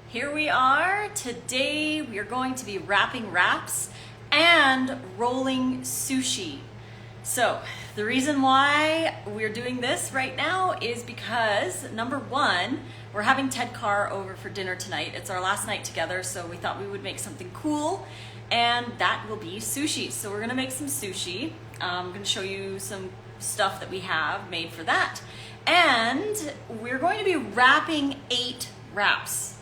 Here we are. Today we are going to be wrapping wraps and rolling sushi. So the reason why we're doing this right now is because number one, we're having Ted Carr over for dinner tonight. It's our last night together, so we thought we would make something cool, and that will be sushi. So we're gonna make some sushi. I'm gonna show you some stuff that we have made for that. And we're going to be wrapping 8 wraps.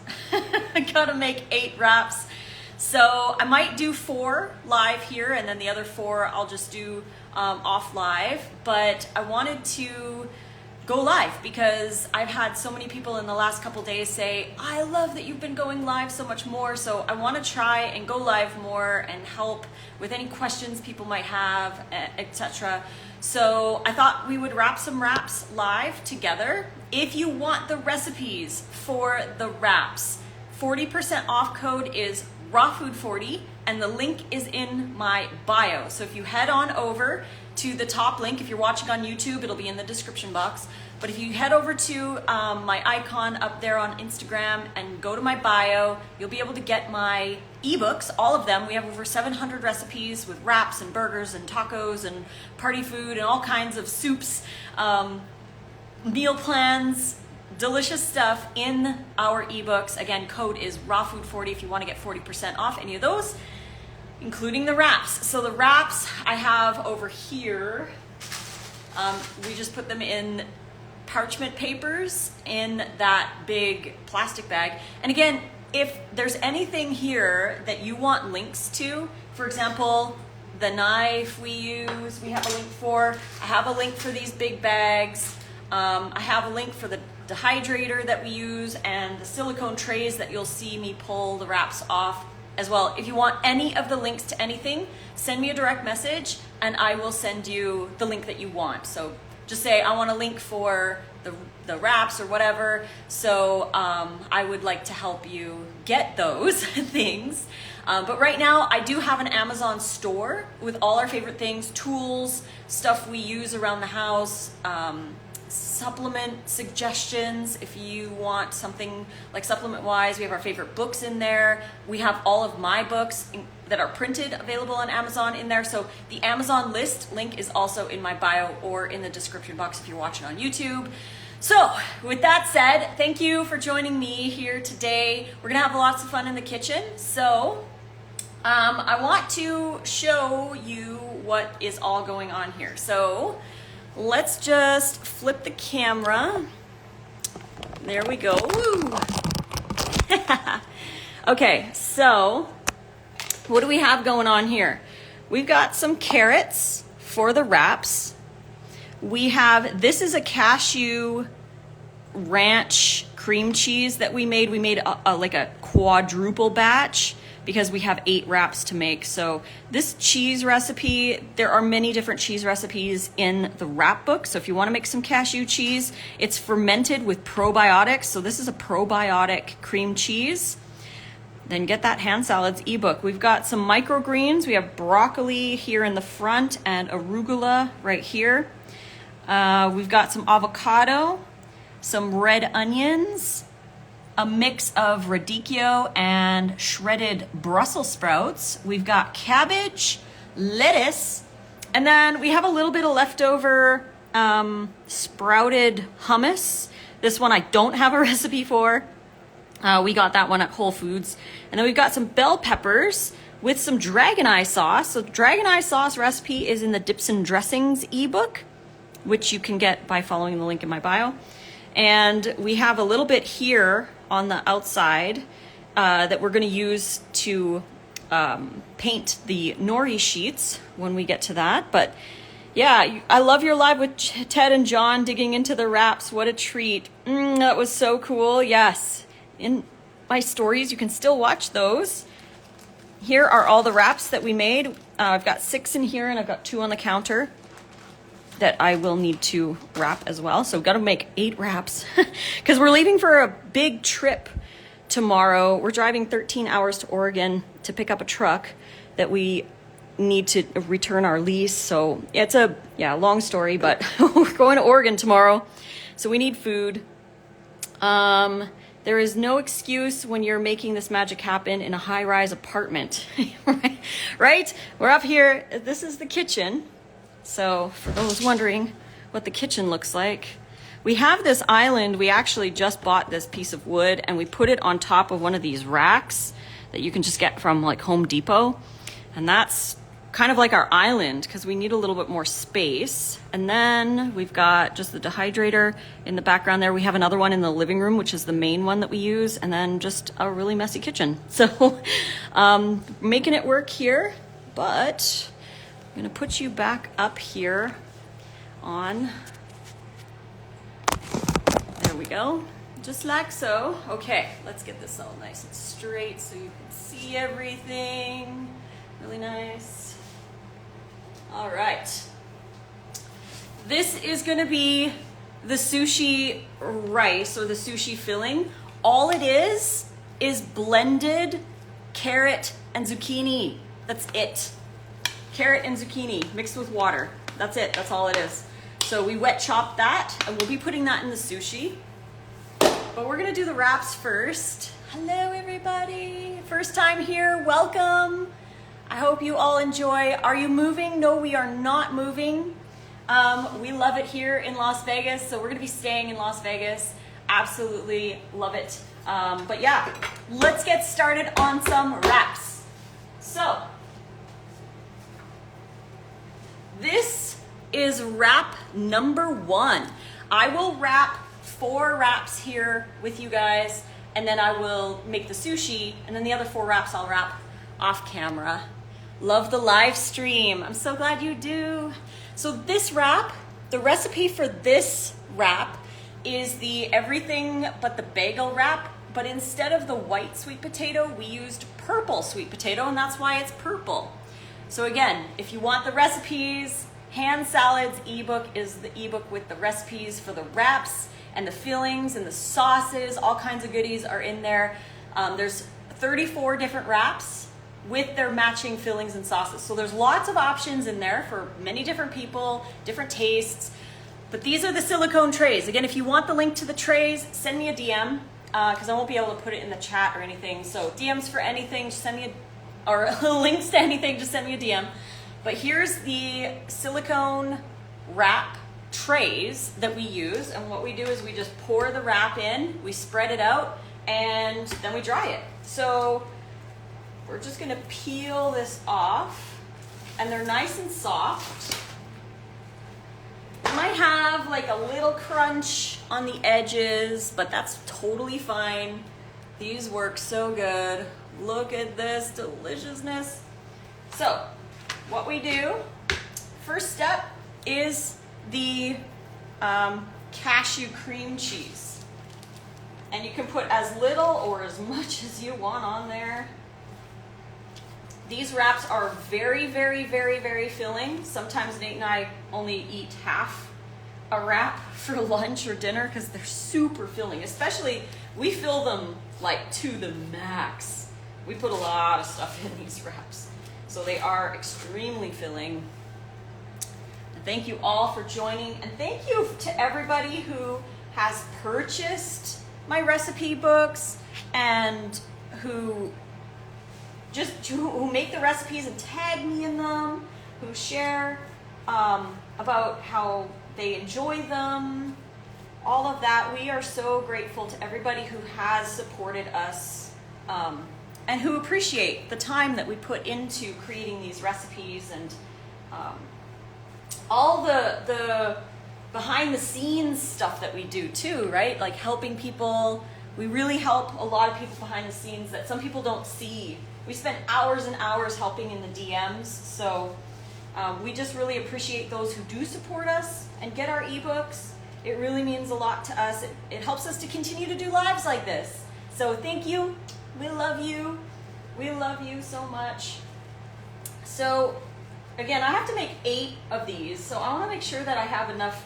I gotta make 8 wraps. So I might do 4 live here, and then the other 4 I'll just do off live. But I wanted to go live because I've had so many people in the last couple days say, I love that you've been going live so much more. So I want to try and go live more and help with any questions people might have, etc. So I thought we would wrap some wraps live together. If you want the recipes for the wraps, 40% off code is rawfood40, and the link is in my bio. So if you head on over to the top link, if you're watching on YouTube, it'll be in the description box. But if you head over to my icon up there on Instagram and go to my bio, you'll be able to get my ebooks, all of them. We have over 700 recipes with wraps and burgers and tacos and party food and all kinds of soups, meal plans, delicious stuff in our ebooks. Again, code is rawfood40 if you want to get 40% off any of those, including the wraps. So the wraps I have over here, we just put them in parchment papers in that big plastic bag. And again, if there's anything here that you want links to, for example, the knife we use, we have a link for. I have a link for these big bags. I have a link for the dehydrator that we use and the silicone trays that you'll see me pull the wraps off as well. If you want any of the links to anything, send me a direct message and I will send you the link that you want. So just say, I want a link for the wraps or whatever. So I would like to help you get those things. But right now I do have an Amazon store with all our favorite things, tools, stuff we use around the house, supplement suggestions. If you want something like supplement wise, we have our favorite books in there. We have all of my books that are printed available on Amazon in there. So the Amazon list link is also in my bio or in the description box if you're watching on YouTube. So with that said, thank you for joining me here today. We're gonna have lots of fun in the kitchen. So I want to show you what is all going on here. So let's just flip the camera. There we go. Woo. Okay, so what do we have going on here? We've got some carrots for the wraps. We have, this is a cashew ranch cream cheese that we made. We made like a quadruple batch because we have 8 wraps to make. So this cheese recipe, there are many different cheese recipes in the wrap book. So if you want to make some cashew cheese, it's fermented with probiotics. So this is a probiotic cream cheese. Then get that hand salads ebook. We've got some microgreens. We have broccoli here in the front and arugula right here. We've got some avocado, some red onions, a mix of radicchio and shredded Brussels sprouts. We've got cabbage, lettuce, and then we have a little bit of leftover sprouted hummus. This one I don't have a recipe for. We got that one at Whole Foods. And then we've got some bell peppers with some dragon eye sauce. So dragon eye sauce recipe is in the Dips and Dressings ebook, which you can get by following the link in my bio. And we have a little bit here on the outside that we're gonna use to paint the nori sheets when we get to that. But yeah, I love your live with Ted and John digging into the wraps. What a treat. That was so cool. Yes, in my stories, you can still watch those. Here are all the wraps that we made. I've got 6 in here and I've got 2 on the counter that I will need to wrap as well. So we've got to make 8 wraps because we're leaving for a big trip tomorrow. We're driving 13 hours to Oregon to pick up a truck that we need to return our lease. So it's a long story, but we're going to Oregon tomorrow. So we need food. There is no excuse when you're making this magic happen in a high-rise apartment, right? We're up here, this is the kitchen. So for those wondering what the kitchen looks like, we have this island. We actually just bought this piece of wood and we put it on top of one of these racks that you can just get from like Home Depot. And that's kind of like our island because we need a little bit more space. And then we've got just the dehydrator in the background there. We have another one in the living room, which is the main one that we use. And then just a really messy kitchen. So making it work here, but I'm gonna put you back up here on, there we go. Just like so. Okay, let's get this all nice and straight so you can see everything. Really nice. All right. This is gonna be the sushi rice or the sushi filling. All it is blended carrot and zucchini. That's it. Carrot and zucchini mixed with water. That's it, that's all it is. So we wet chopped that and we'll be putting that in the sushi. But we're gonna do the wraps first. Hello everybody, first time here, welcome. I hope you all enjoy. Are you moving? No, we are not moving. We love it here in Las Vegas, so we're gonna be staying in Las Vegas. Absolutely love it. But yeah, let's get started on some wraps. So, this is wrap number 1. I will wrap 4 wraps here with you guys, and then I will make the sushi, and then the other 4 wraps I'll wrap off camera. Love the live stream. I'm so glad you do. So this wrap, the recipe for this wrap is the everything but the bagel wrap, but instead of the white sweet potato, we used purple sweet potato, and that's why it's purple. So again, if you want the recipes, Hand Salads ebook is the ebook with the recipes for the wraps and the fillings and the sauces. All kinds of goodies are in there. There's 34 different wraps with their matching fillings and sauces. So there's lots of options in there for many different people, different tastes. But these are the silicone trays. Again, if you want the link to the trays, send me a DM because I won't be able to put it in the chat or anything. So DMs for anything, just send me or links to anything, just send me a DM. But here's the silicone wrap trays that we use. And what we do is we just pour the wrap in, we spread it out, and then we dry it. So we're just gonna peel this off, and they're nice and soft. It might have like a little crunch on the edges, but that's totally fine. These work so good. Look at this deliciousness. So, what we do, first step is the cashew cream cheese. And you can put as little or as much as you want on there. These wraps are very, very, very, very filling. Sometimes Nate and I only eat half a wrap for lunch or dinner because they're super filling. Especially, we fill them like to the max. We put a lot of stuff in these wraps. So they are extremely filling. And thank you all for joining. And thank you to everybody who has purchased my recipe books and who make the recipes and tag me in them, who share about how they enjoy them, all of that. We are so grateful to everybody who has supported us and who appreciate the time that we put into creating these recipes and all the behind the scenes stuff that we do too, right? Like helping people. We really help a lot of people behind the scenes that some people don't see. We spend hours and hours helping in the DMs, so we just really appreciate those who do support us and get our ebooks. It really means a lot to us. It helps us to continue to do lives like this. So thank you. We love you. We love you so much. So again, I have to make 8 of these, so I want to make sure that I have enough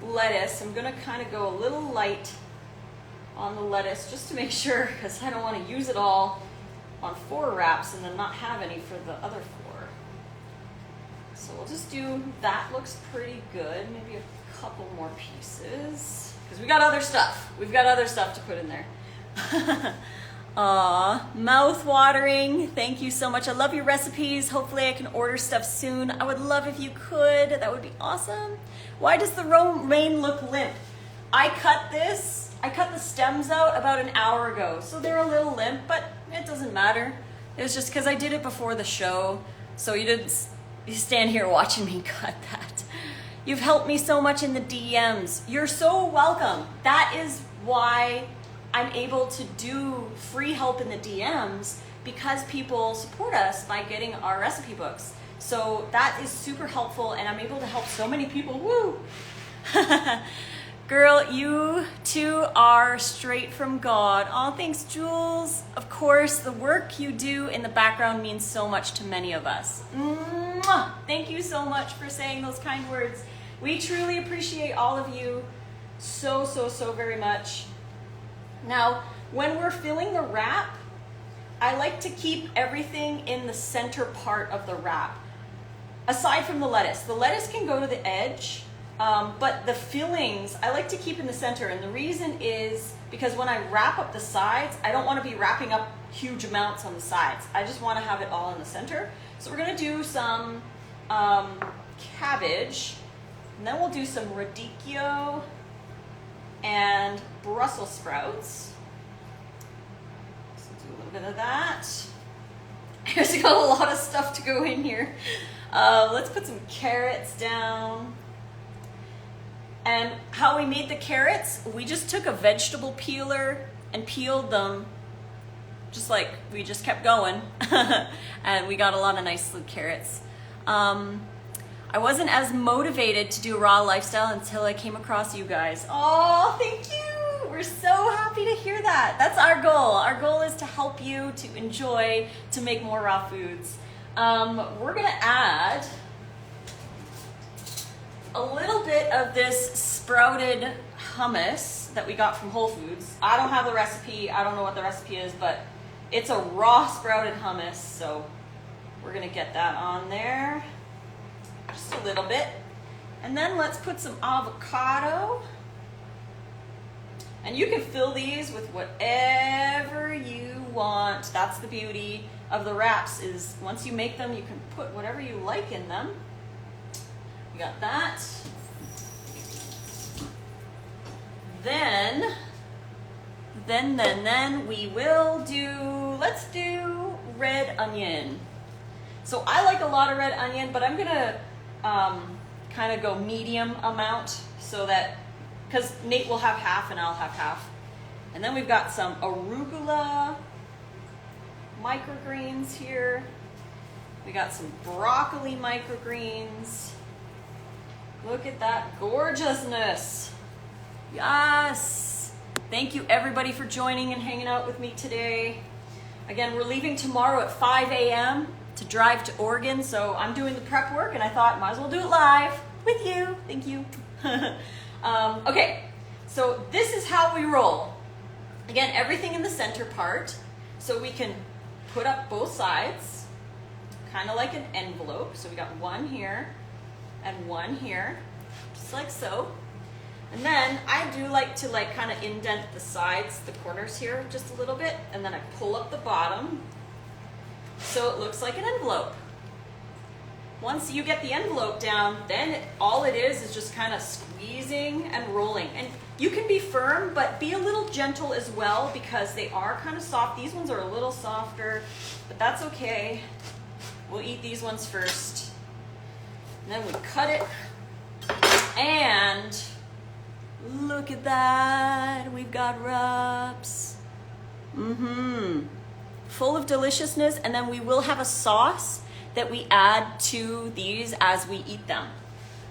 lettuce. I'm going to kind of go a little light on the lettuce just to make sure, because I don't want to use it all on 4 wraps and then not have any for the other 4. So we'll just do, that looks pretty good. Maybe a couple more pieces, because we got other stuff. We've got other stuff to put in there. Aw, mouth watering. Thank you so much. I love your recipes. Hopefully I can order stuff soon. I would love if you could. That would be awesome. Why does the romaine look limp? I cut the stems out about an hour ago, so they're a little limp, but it doesn't matter. It was just because I did it before the show, so you stand here watching me cut that. You've helped me so much in the DMs. You're so welcome. That is why I'm able to do free help in the DMs, because people support us by getting our recipe books. So that is super helpful, and I'm able to help so many people. Woo! Girl, you two are straight from God. Oh, thanks, Jules. Of course, the work you do in the background means so much to many of us. Mwah! Thank you so much for saying those kind words. We truly appreciate all of you so, so, so very much. Now, when we're filling the wrap, I like to keep everything in the center part of the wrap. Aside from the lettuce can go to the edge, but the fillings I like to keep in the center, and the reason is because when I wrap up the sides, I don't want to be wrapping up huge amounts on the sides. I just want to have it all in the center. So we're going to do some cabbage, and then we'll do some radicchio and Brussels sprouts. So do a little bit of that. There's got a lot of stuff to go in here. Let's put some carrots down. And how we made the carrots, we just took a vegetable peeler and peeled them, just like we just kept going. And we got a lot of nice little carrots. I wasn't as motivated to do raw lifestyle until I came across you guys. Oh, thank you. We're so happy to hear that. That's our goal. Our goal is to help you to enjoy, to make more raw foods. We're gonna add a little bit of this sprouted hummus that we got from Whole Foods. I don't have the recipe. I don't know what the recipe is, but it's a raw sprouted hummus. So we're gonna get that on there. Just a little bit. And then let's put some avocado. And you can fill these with whatever you want. That's the beauty of the wraps, is once you make them, you can put whatever you like in them. We got that. Then we will do, let's do red onion. So I like a lot of red onion, but I'm gonna kind of go medium amount, so that, because Nate will have half and I'll have half. And then we've got some arugula microgreens here. We got some broccoli microgreens. Look at that gorgeousness. Yes. Thank you everybody for joining and hanging out with me today. Again, we're leaving tomorrow at 5 a.m. to drive to Oregon, so I'm doing the prep work, and I thought might as well do it live with you. Thank you. Okay, so this is how we roll. Again, everything in the center part, so we can put up both sides, kind of like an envelope. So we got one here and one here, just like so. And then I do like to kind of indent the sides, the corners here just a little bit, and then I pull up the bottom so it looks like an envelope. Once you get the envelope down, then all it is just kind of squeezing and rolling. And you can be firm, but be a little gentle as well, because they are kind of soft. These ones are a little softer, but that's okay. We'll eat these ones first. And then we cut it, and look at that. We've got wraps. Full of deliciousness, and then we will have a sauce that we add to these as we eat them.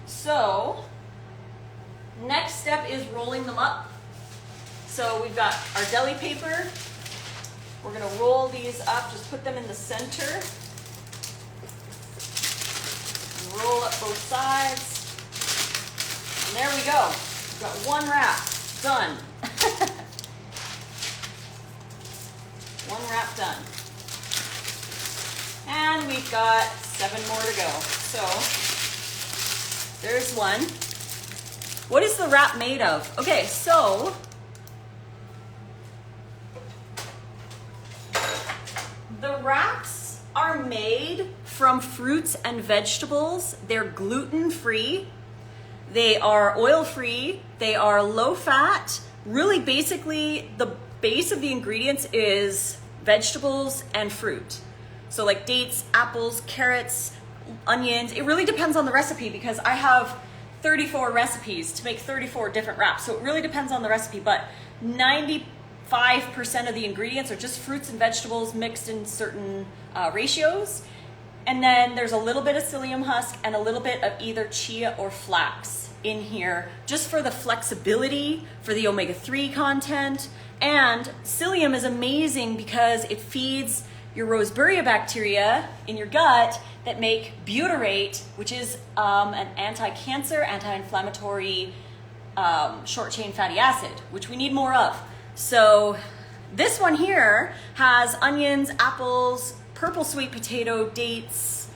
So, next step is rolling them up. So we've got our deli paper. We're gonna roll these up, just put them in the center. Roll up both sides. And there we go. We've got one wrap, done. One wrap done. And we've got 7 more to go. So there's one. What is the wrap made of? Okay, so wraps are made from fruits and vegetables. They're gluten-free, they are oil-free, they are low-fat. Really, basically, the base of the ingredients is vegetables and fruit. So like dates, apples, carrots, onions. It really depends on the recipe because I have 34 recipes to make 34 different wraps. So it really depends on the recipe, but 95% of the ingredients are just fruits and vegetables mixed in certain ratios. And then there's a little bit of psyllium husk and a little bit of either chia or flax in here, just for the flexibility, for the omega-3 content. And psyllium is amazing because it feeds your Roseburia bacteria in your gut that make butyrate, which is an anti-cancer, anti-inflammatory short-chain fatty acid, which we need more of. So this one here has onions, apples, purple sweet potato, dates,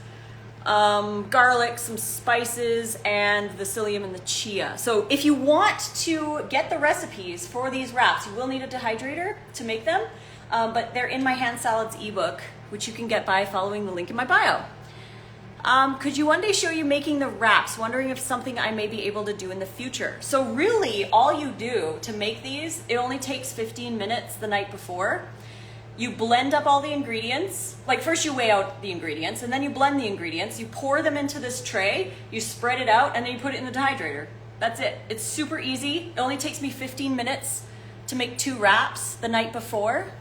garlic, some spices, and the psyllium and the chia. So if you want to get the recipes for these wraps, you will need a dehydrator to make them, but they're in my hand salads ebook, which you can get by following the link in my bio. Could you one day show you making the wraps? Wondering if something I may be able to do in the future. So really, all you do to make these, it only takes 15 minutes the night before. You blend up all the ingredients. Like first you weigh out the ingredients and then you blend the ingredients. You pour them into this tray, you spread it out, and then you put it in the dehydrator. That's it. It's super easy. It only takes me 15 minutes to make 2 wraps the night before.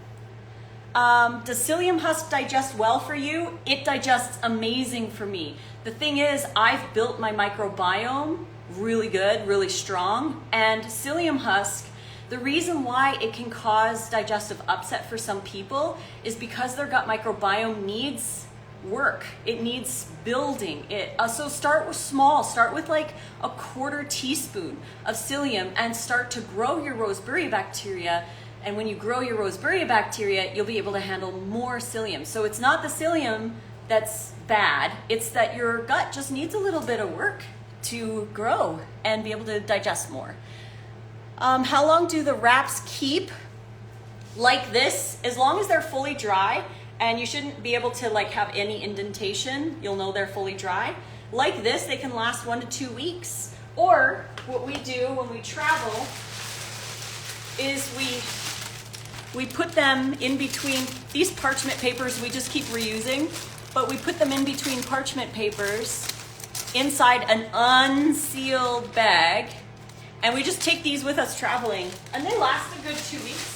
Does psyllium husk digest well for you? It digests amazing for me. The thing is, I've built my microbiome really good, really strong, and psyllium husk, the reason why it can cause digestive upset for some people is because their gut microbiome needs work. It needs building. So start with small. Start with like a 1/4 teaspoon of psyllium and start to grow your Roseburia bacteria. And when you grow your Roseburia bacteria, you'll be able to handle more psyllium. So it's not the psyllium that's bad. It's that your gut just needs a little bit of work to grow and be able to digest more. How long do the wraps keep? Like this, as long as they're fully dry, and you shouldn't be able to like have any indentation. You'll know they're fully dry. Like this, they can last 1 to 2 weeks. Or what we do when we travel is we put them in between these parchment papers we just keep reusing, but we put them in between parchment papers inside an unsealed bag, and we just take these with us traveling, and they last a good 2 weeks.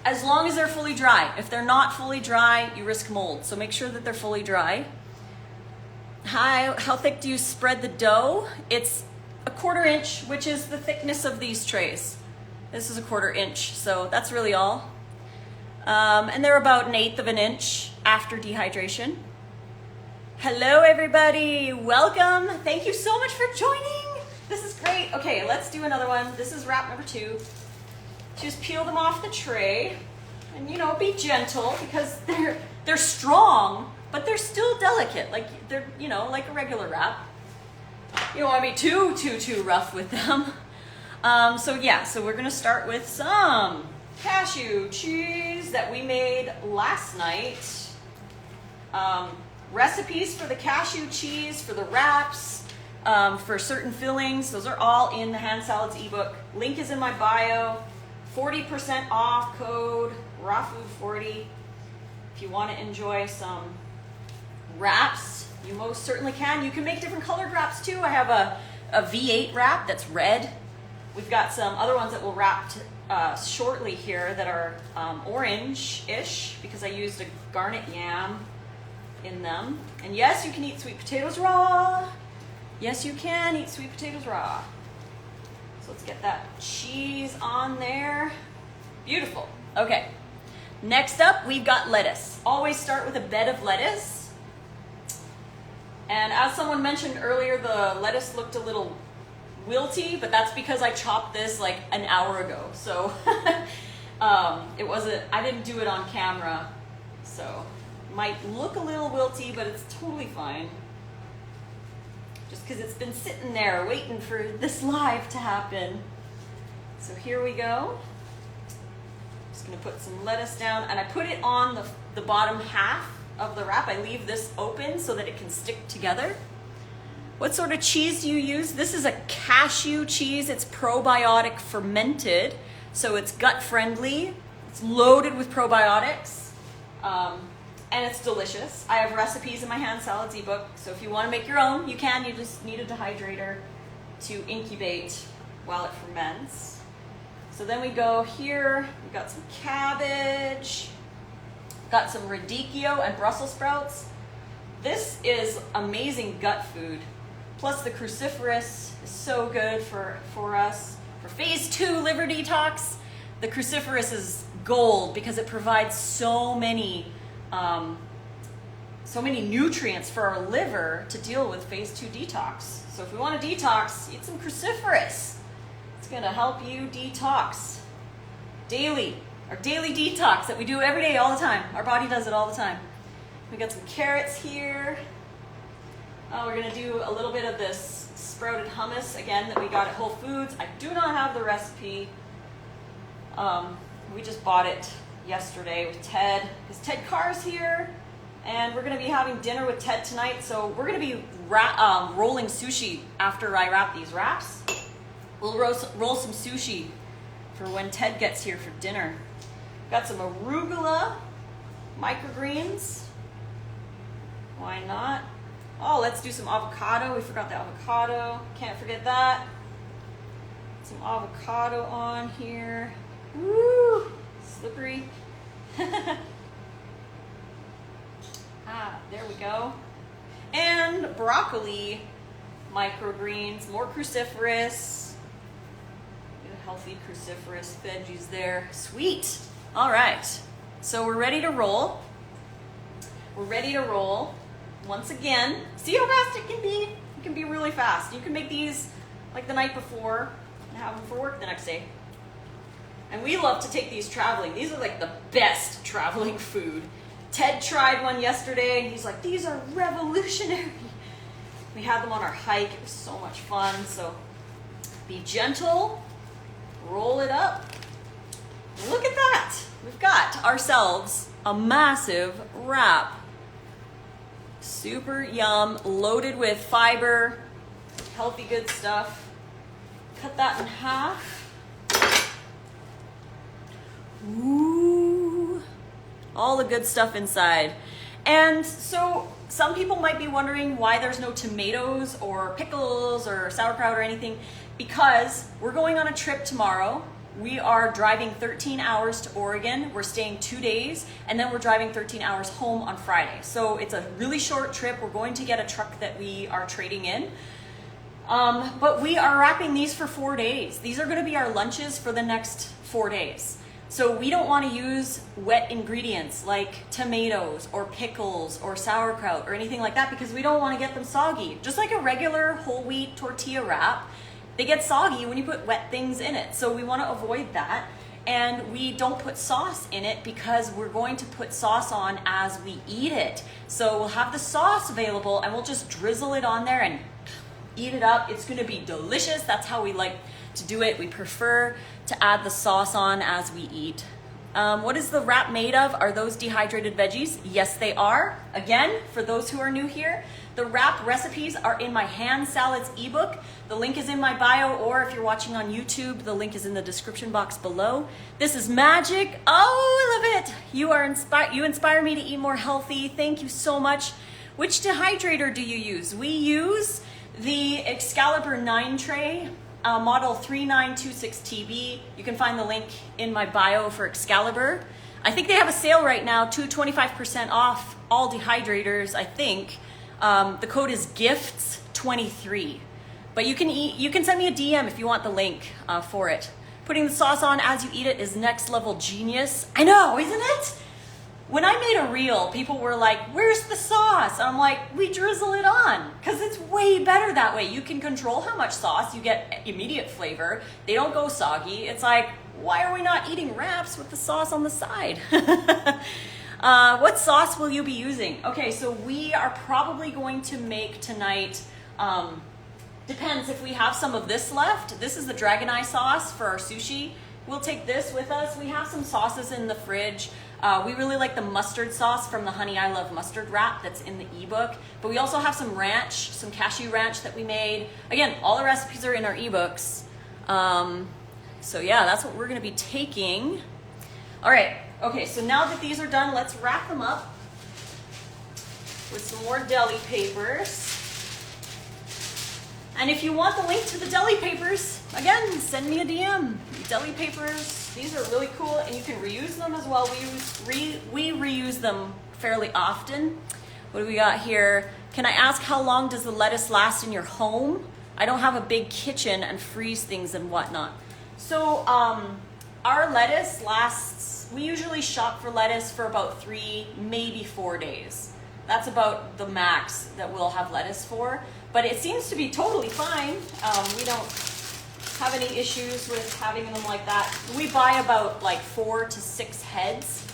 As long as they're fully dry. If they're not fully dry, you risk mold, so make sure that they're fully dry. How thick do you spread the dough? It's a 1/4 inch, which is the thickness of these trays. This is a 1/4 inch, so that's really all. And they're about 1/8 of an inch after dehydration. Hello everybody, welcome. Thank you so much for joining. This is great. Okay, let's do another one. This is wrap number 2. Just peel them off the tray and be gentle because they're strong, but they're still delicate. Like they're, like a regular wrap. You don't want to be too rough with them. So we're gonna start with some cashew cheese that we made last night. Recipes for the cashew cheese, for the wraps, for certain fillings, those are all in the Hand Salads ebook. Link is in my bio. 40% off code, RAWFOOD40. If you want to enjoy some wraps, you most certainly can. You can make different colored wraps too. I have a V8 wrap that's red. We've got some other ones that will wrap shortly here that are orange-ish because I used a garnet yam in them. And yes, you can eat sweet potatoes raw. Yes, you can eat sweet potatoes raw. So let's get that cheese on there. Beautiful. Okay. Next up, we've got lettuce. Always start with a bed of lettuce. And as someone mentioned earlier, the lettuce looked a little wilty, but that's because I chopped this like an hour ago. So it wasn't, I didn't do it on camera. So it might look a little wilty, but it's totally fine. Just because it's been sitting there waiting for this live to happen. So here we go. Just gonna put some lettuce down, and I put it on the bottom half of the wrap. I leave this open so that it can stick together. What sort of cheese do you use? This is a cashew cheese. It's probiotic fermented, so it's gut friendly. It's loaded with probiotics, and it's delicious. I have recipes in my hand salads ebook, so if you want to make your own, you can. You just need a dehydrator to incubate while it ferments. So then we go here, we've got some cabbage, got some radicchio and Brussels sprouts. This is amazing gut food. Plus the cruciferous is so good for us. For phase 2 liver detox, the cruciferous is gold because it provides so many nutrients for our liver to deal with phase 2 detox. So if we want to detox, eat some cruciferous. It's going to help you detox daily. Our daily detox that we do every day, all the time. Our body does it all the time. We got some carrots here. We're going to do a little bit of this sprouted hummus, again, that we got at Whole Foods. I do not have the recipe. We just bought it yesterday with Ted, because Ted Carr is here, and we're going to be having dinner with Ted tonight. So we're going to be rolling sushi after I wrap these wraps. We'll roll some sushi for when Ted gets here for dinner. Got some arugula, microgreens. Why not? Oh, let's do some avocado. We forgot the avocado. Can't forget that. Some avocado on here. Woo! Slippery. There we go. And broccoli, microgreens, more cruciferous. Good healthy cruciferous veggies there. Sweet. All right. So we're ready to roll. We're ready to roll. Once again, see how fast it can be? It can be really fast. You can make these like the night before and have them for work the next day. And we love to take these traveling. These are like the best traveling food. Ted tried one yesterday and he's like, these are revolutionary. We had them on our hike. It was so much fun. So be gentle, roll it up. Look at that. We've got ourselves a massive wrap. Super yum, loaded with fiber, healthy, good stuff. Cut that in half. Ooh, all the good stuff inside. And so some people might be wondering why there's no tomatoes or pickles or sauerkraut or anything, because we're going on a trip tomorrow. We are driving 13 hours to Oregon. We're staying 2 days, and then we're driving 13 hours home on Friday. So it's a really short trip. We're going to get a truck that we are trading in. But we are wrapping these for 4 days. These are gonna be our lunches for the next 4 days. So we don't wanna use wet ingredients like tomatoes or pickles or sauerkraut or anything like that, because we don't wanna get them soggy. Just like a regular whole wheat tortilla wrap, they get soggy when you put wet things in it. So we want to avoid that. And we don't put sauce in it because we're going to put sauce on as we eat it. So we'll have the sauce available and we'll just drizzle it on there and eat it up. It's going to be delicious. That's how we like to do it. We prefer to add the sauce on as we eat. What is the wrap made of? Are those dehydrated veggies? Yes, they are. Again, for those who are new here, the wrap recipes are in my hand salads ebook. The link is in my bio, or if you're watching on YouTube, the link is in the description box below. This is magic. Oh, I love it. You inspire me to eat more healthy. Thank you so much. Which dehydrator do you use? We use the Excalibur 9 tray, model 3926TB. You can find the link in my bio for Excalibur. I think they have a sale right now, 25% off all dehydrators, I think. The code is GIFTS23. But you can send me a DM if you want the link for it. Putting the sauce on as you eat it is next level genius. I know, isn't it? When I made a reel, people were like, where's the sauce? And I'm like, we drizzle it on, because it's way better that way. You can control how much sauce, you get immediate flavor. They don't go soggy. It's like, why are we not eating wraps with the sauce on the side? What sauce will you be using? Okay, so we are probably going to make tonight, depends if we have some of this left. This is the Dragon Eye sauce for our sushi. we'll take this with us. We have some sauces in the fridge. We really like the mustard sauce from the Honey I Love Mustard wrap that's in the ebook. But we also have some ranch, some cashew ranch that we made. Again, all the recipes are in our ebooks. So yeah, that's what we're gonna be taking. All right, okay, so now that these are done, let's wrap them up with some more deli papers. And if you want the link to the deli papers, again, send me a DM. Deli papers, these are really cool, and you can reuse them as well. We reuse them fairly often. What do we got here? Can I ask how long does the lettuce last in your home? I don't have a big kitchen and freeze things and whatnot. So our lettuce lasts, we usually shop for lettuce for about 3, maybe 4 days. That's about the max that we'll have lettuce for. But it seems to be totally fine. We don't have any issues with having them like that. We buy about like 4 to 6 heads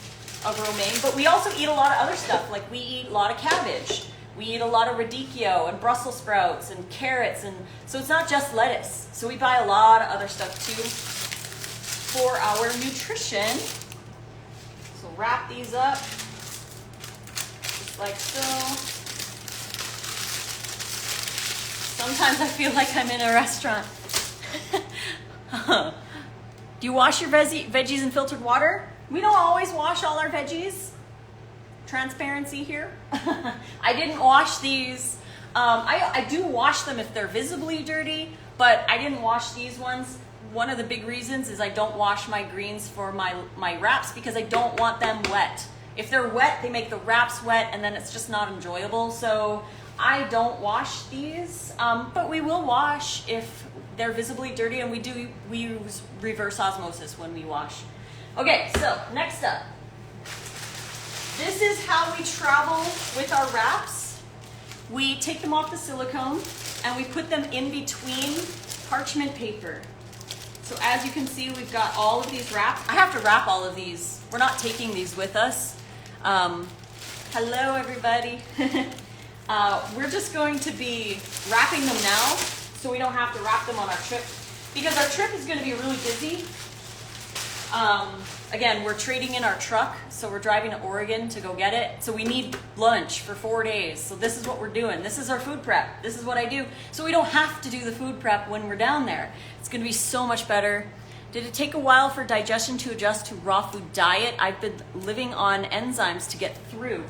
of romaine, but we also eat a lot of other stuff. Like we eat a lot of cabbage. We eat a lot of radicchio and Brussels sprouts and carrots. And so it's not just lettuce. So we buy a lot of other stuff too for our nutrition. So wrap these up just like so. Sometimes I feel like I'm in a restaurant. Do you wash your veggies in filtered water? We don't always wash all our veggies. Transparency here. I didn't wash these. I do wash them if they're visibly dirty, but I didn't wash these ones. One of the big reasons is I don't wash my greens for my wraps because I don't want them wet. If they're wet, they make the wraps wet and then it's just not enjoyable. So I don't wash these, but we will wash if they're visibly dirty, and we use reverse osmosis when we wash. Okay, so next up. This is how we travel with our wraps. We take them off the silicone and we put them in between parchment paper. So as you can see, we've got all of these wraps. I have to wrap all of these. We're not taking these with us. Hello, everybody. We're just going to be wrapping them now so we don't have to wrap them on our trip, because our trip is going to be really busy. Again, we're trading in our truck, so we're driving to Oregon to go get it. So we need lunch for 4 days. So this is what we're doing. This is our food prep. This is what I do. So we don't have to do the food prep when we're down there. It's going to be so much better. Did it take a while for digestion to adjust to raw food diet? I've been living on enzymes to get through.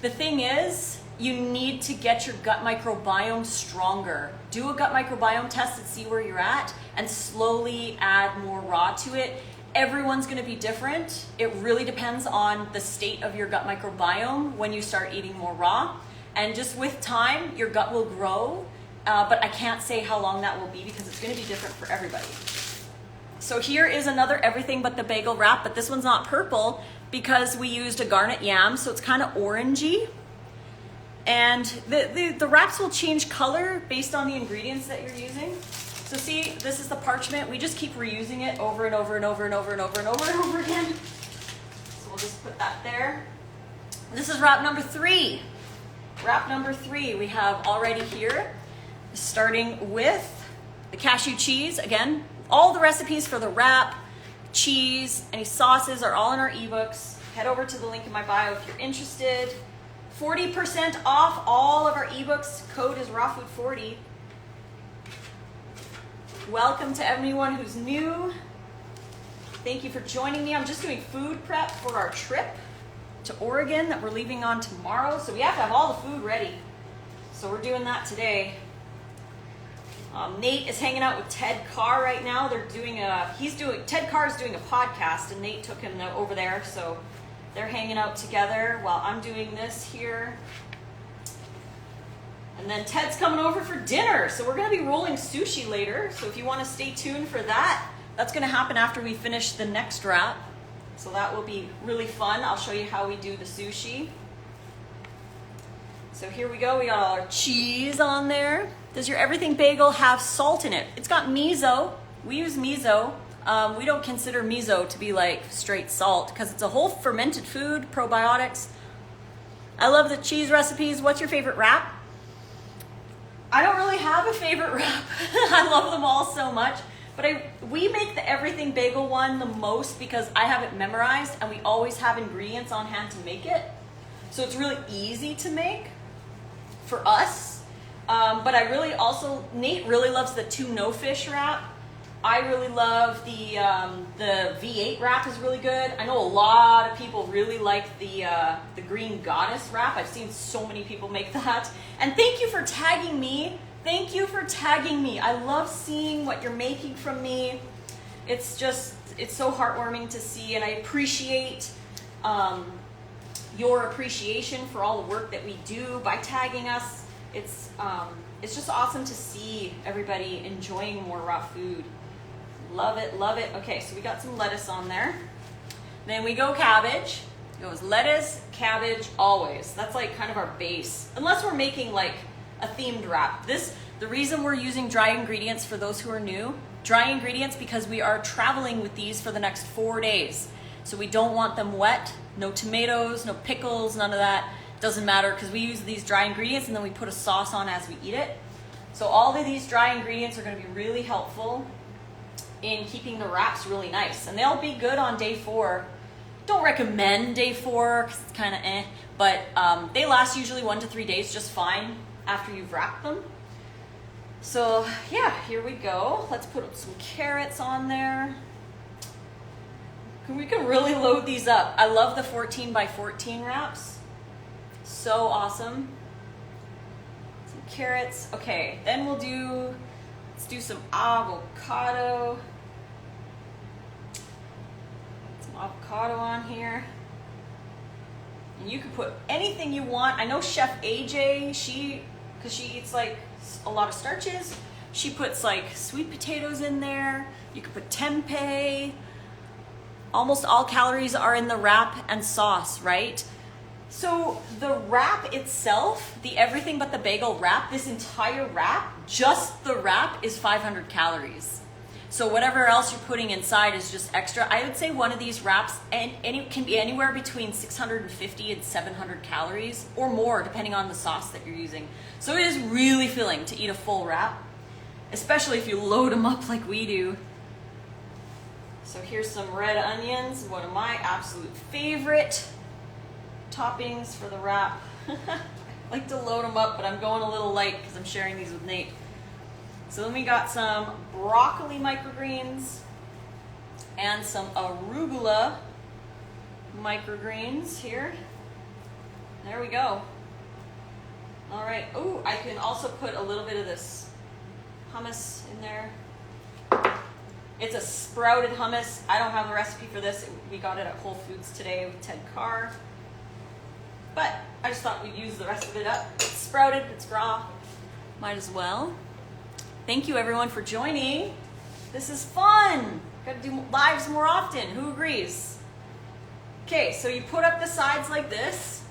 The thing is, you need to get your gut microbiome stronger. Do a gut microbiome test and see where you're at, and slowly add more raw to it. Everyone's gonna be different. It really depends on the state of your gut microbiome when you start eating more raw. And just with time, your gut will grow, but I can't say how long that will be because it's gonna be different for everybody. So here is another everything but the bagel wrap, but this one's not purple because we used a garnet yam, so it's kind of orangey. And the wraps will change color based on the ingredients that you're using. So see, this is the parchment. We just keep reusing it over and over and over and over and over and over and over again. So we'll just put that there. This is wrap number 3. Wrap number 3 we have already here, starting with the cashew cheese. Again, all the recipes for the wrap, cheese, any sauces are all in our ebooks. Head over to the link in my bio if you're interested. 40% off all of our ebooks. Code is rawfood40. Welcome to everyone who's new. Thank you for joining me. I'm just doing food prep for our trip to Oregon that we're leaving on tomorrow. So we have to have all the food ready. So we're doing that today. Nate is hanging out with Ted Carr right now. Ted Carr is doing a podcast, and Nate took him over there. So they're hanging out together while I'm doing this here. And then Ted's coming over for dinner. So we're going to be rolling sushi later. So if you want to stay tuned for that, that's going to happen after we finish the next wrap. So that will be really fun. I'll show you how we do the sushi. So here we go. We got all our cheese on there. Does your everything bagel have salt in it? It's got miso. We use miso. We don't consider miso to be like straight salt because it's a whole fermented food, probiotics. I love the cheese recipes. What's your favorite wrap? I don't really have a favorite wrap. I love them all so much. But we make the everything bagel one the most because I have it memorized and we always have ingredients on hand to make it. So it's really easy to make for us. But I really also, Nate really loves the 2 no fish wrap. I really love the V8 wrap is really good. I know a lot of people really like the green goddess wrap. I've seen so many people make that. And thank you for tagging me. Thank you for tagging me. I love seeing what you're making from me. It's so heartwarming to see, and I appreciate your appreciation for all the work that we do by tagging us. It's just awesome to see everybody enjoying more raw food. Love it, love it. Okay, so we got some lettuce on there. Then we go cabbage. It goes lettuce, cabbage, always. That's like kind of our base. Unless we're making like a themed wrap. The reason we're using dry ingredients for those who are new, dry ingredients because we are traveling with these for the next 4 days. So we don't want them wet, no tomatoes, no pickles, none of that. Doesn't matter because we use these dry ingredients and then we put a sauce on as we eat it. So all of these dry ingredients are going to be really helpful in keeping the wraps really nice. And they'll be good on day 4. Don't recommend day 4 because it's kind of but they last usually 1 to 3 days just fine after you've wrapped them. So yeah, here we go. Let's put some carrots on there. We can really load these up. I love the 14 by 14 wraps. So awesome. Some carrots. Okay, then let's do some avocado. Some avocado on here. And you can put anything you want. I know Chef AJ, because she eats like a lot of starches, she puts like sweet potatoes in there. You could put tempeh. Almost all calories are in the wrap and sauce, right? So the wrap itself, the everything but the bagel wrap, this entire wrap, just the wrap is 500 calories. So whatever else you're putting inside is just extra. I would say one of these wraps can be anywhere between 650 and 700 calories or more, depending on the sauce that you're using. So it is really filling to eat a full wrap, especially if you load them up like we do. So here's some red onions, one of my absolute favorite toppings for the wrap. I like to load them up, but I'm going a little light because I'm sharing these with Nate. So then we got some broccoli microgreens and some arugula microgreens here. There we go. All right. Oh, I can also put a little bit of this hummus in there. It's a sprouted hummus. I don't have a recipe for this. We got it at Whole Foods today with Ted Carr. But I just thought we'd use the rest of it up. It's sprouted, it's raw. Might as well. Thank you everyone for joining. This is fun. Gotta do lives more often. Who agrees? Okay, so you put up the sides like this.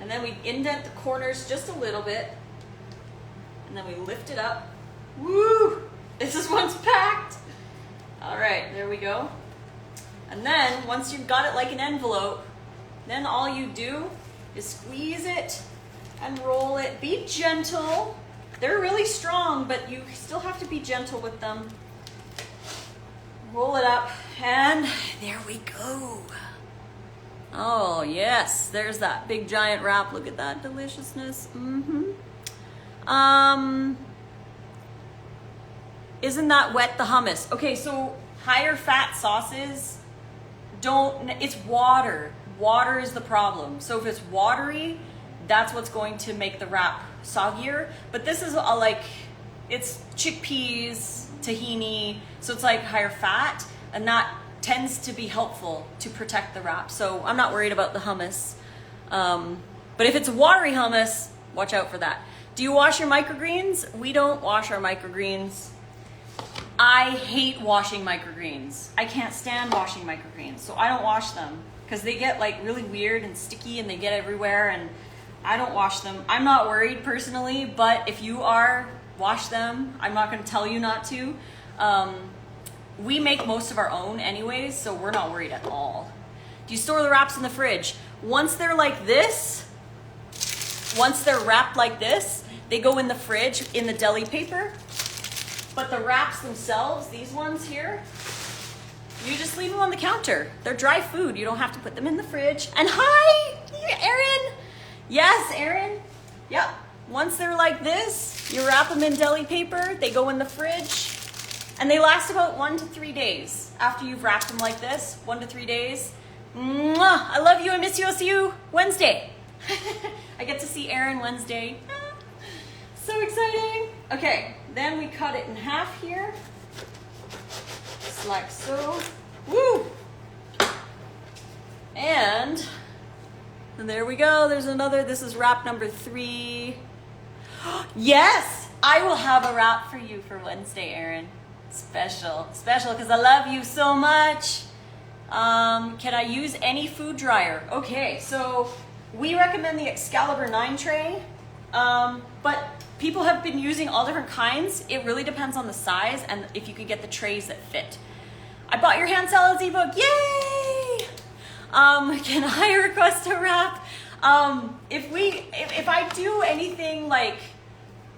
And then we indent the corners just a little bit. And then we lift it up. Woo! This one's packed. All right, there we go. And then once you've got it like an envelope, then all you do is squeeze it and roll it. Be gentle. They're really strong, but you still have to be gentle with them. Roll it up, and there we go. Oh yes, there's that big giant wrap. Look at that deliciousness. Isn't that wet, the hummus? Okay, so higher fat sauces it's water. Water is the problem. So if it's watery, that's what's going to make the wrap soggier. But this is it's chickpeas, tahini, so it's like higher fat, and that tends to be helpful to protect the wrap. So I'm not worried about the hummus. But if it's watery hummus, watch out for that. Do you wash your microgreens? We don't wash our microgreens. I hate washing microgreens. I can't stand washing microgreens, so I don't wash them because they get like really weird and sticky and they get everywhere, and I don't wash them. I'm not worried personally, but if you are, wash them. I'm not going to tell you not to. We make most of our own anyways, so we're not worried at all. Do you store the wraps in the fridge? Once they're like this, once they're wrapped like this, they go in the fridge in the deli paper. But the wraps themselves, these ones here, you just leave them on the counter. They're dry food. You don't have to put them in the fridge. And hi, Erin. Yes, Erin. Yep. Once they're like this, you wrap them in deli paper. They go in the fridge. And they last about 1 to 3 days after you've wrapped them like this. 1 to 3 days. Mwah! I love you. I miss you. I'll see you Wednesday. I get to see Erin Wednesday. So exciting. Okay, then we cut it in half here. Just like so. Woo! And there we go. There's another. This is wrap number 3. Yes! I will have a wrap for you for Wednesday, Erin. Special because I love you so much. Can I use any food dryer? Okay, so we recommend the Excalibur 9 tray, but people have been using all different kinds. It really depends on the size and if you can get the trays that fit. I bought your hand salads ebook, yay! Can I request a wrap? If I do anything like,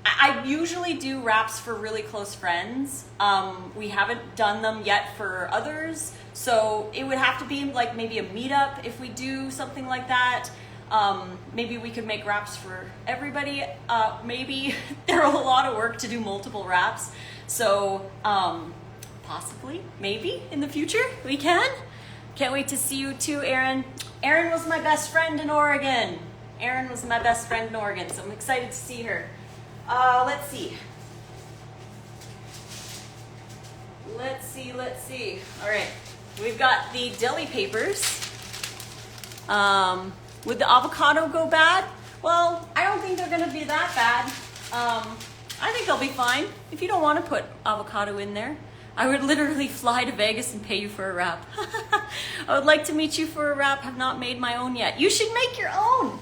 I usually do wraps for really close friends. We haven't done them yet for others, so it would have to be like maybe a meetup if we do something like that. Maybe we could make wraps for everybody. Maybe they're a lot of work to do multiple wraps, so possibly, maybe in the future we can. Can't wait to see you too, Erin. Erin was my best friend in Oregon. Erin was my best friend in Oregon, so I'm excited to see her. Let's see. All right, we've got the deli papers. Would the avocado go bad? Well, I don't think they're gonna be that bad. I think they'll be fine. If you don't want to put avocado in there, I would literally fly to Vegas and pay you for a wrap. I would like to meet you for a wrap. Have not made my own yet. You should make your own.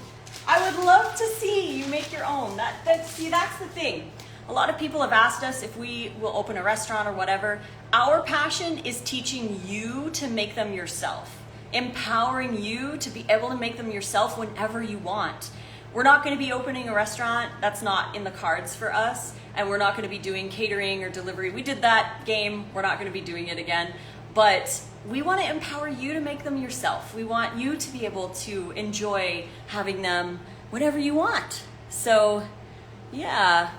I would love to see you make your own. See, that's the thing. A lot of people have asked us if we will open a restaurant or whatever. Our passion is teaching you to make them yourself, empowering you to be able to make them yourself whenever you want. We're not going to be opening a restaurant. That's not in the cards for us. And we're not going to be doing catering or delivery. We did that game. We're not going to be doing it again. But we want to empower you to make them yourself. We want you to be able to enjoy having them whenever you want. So, yeah.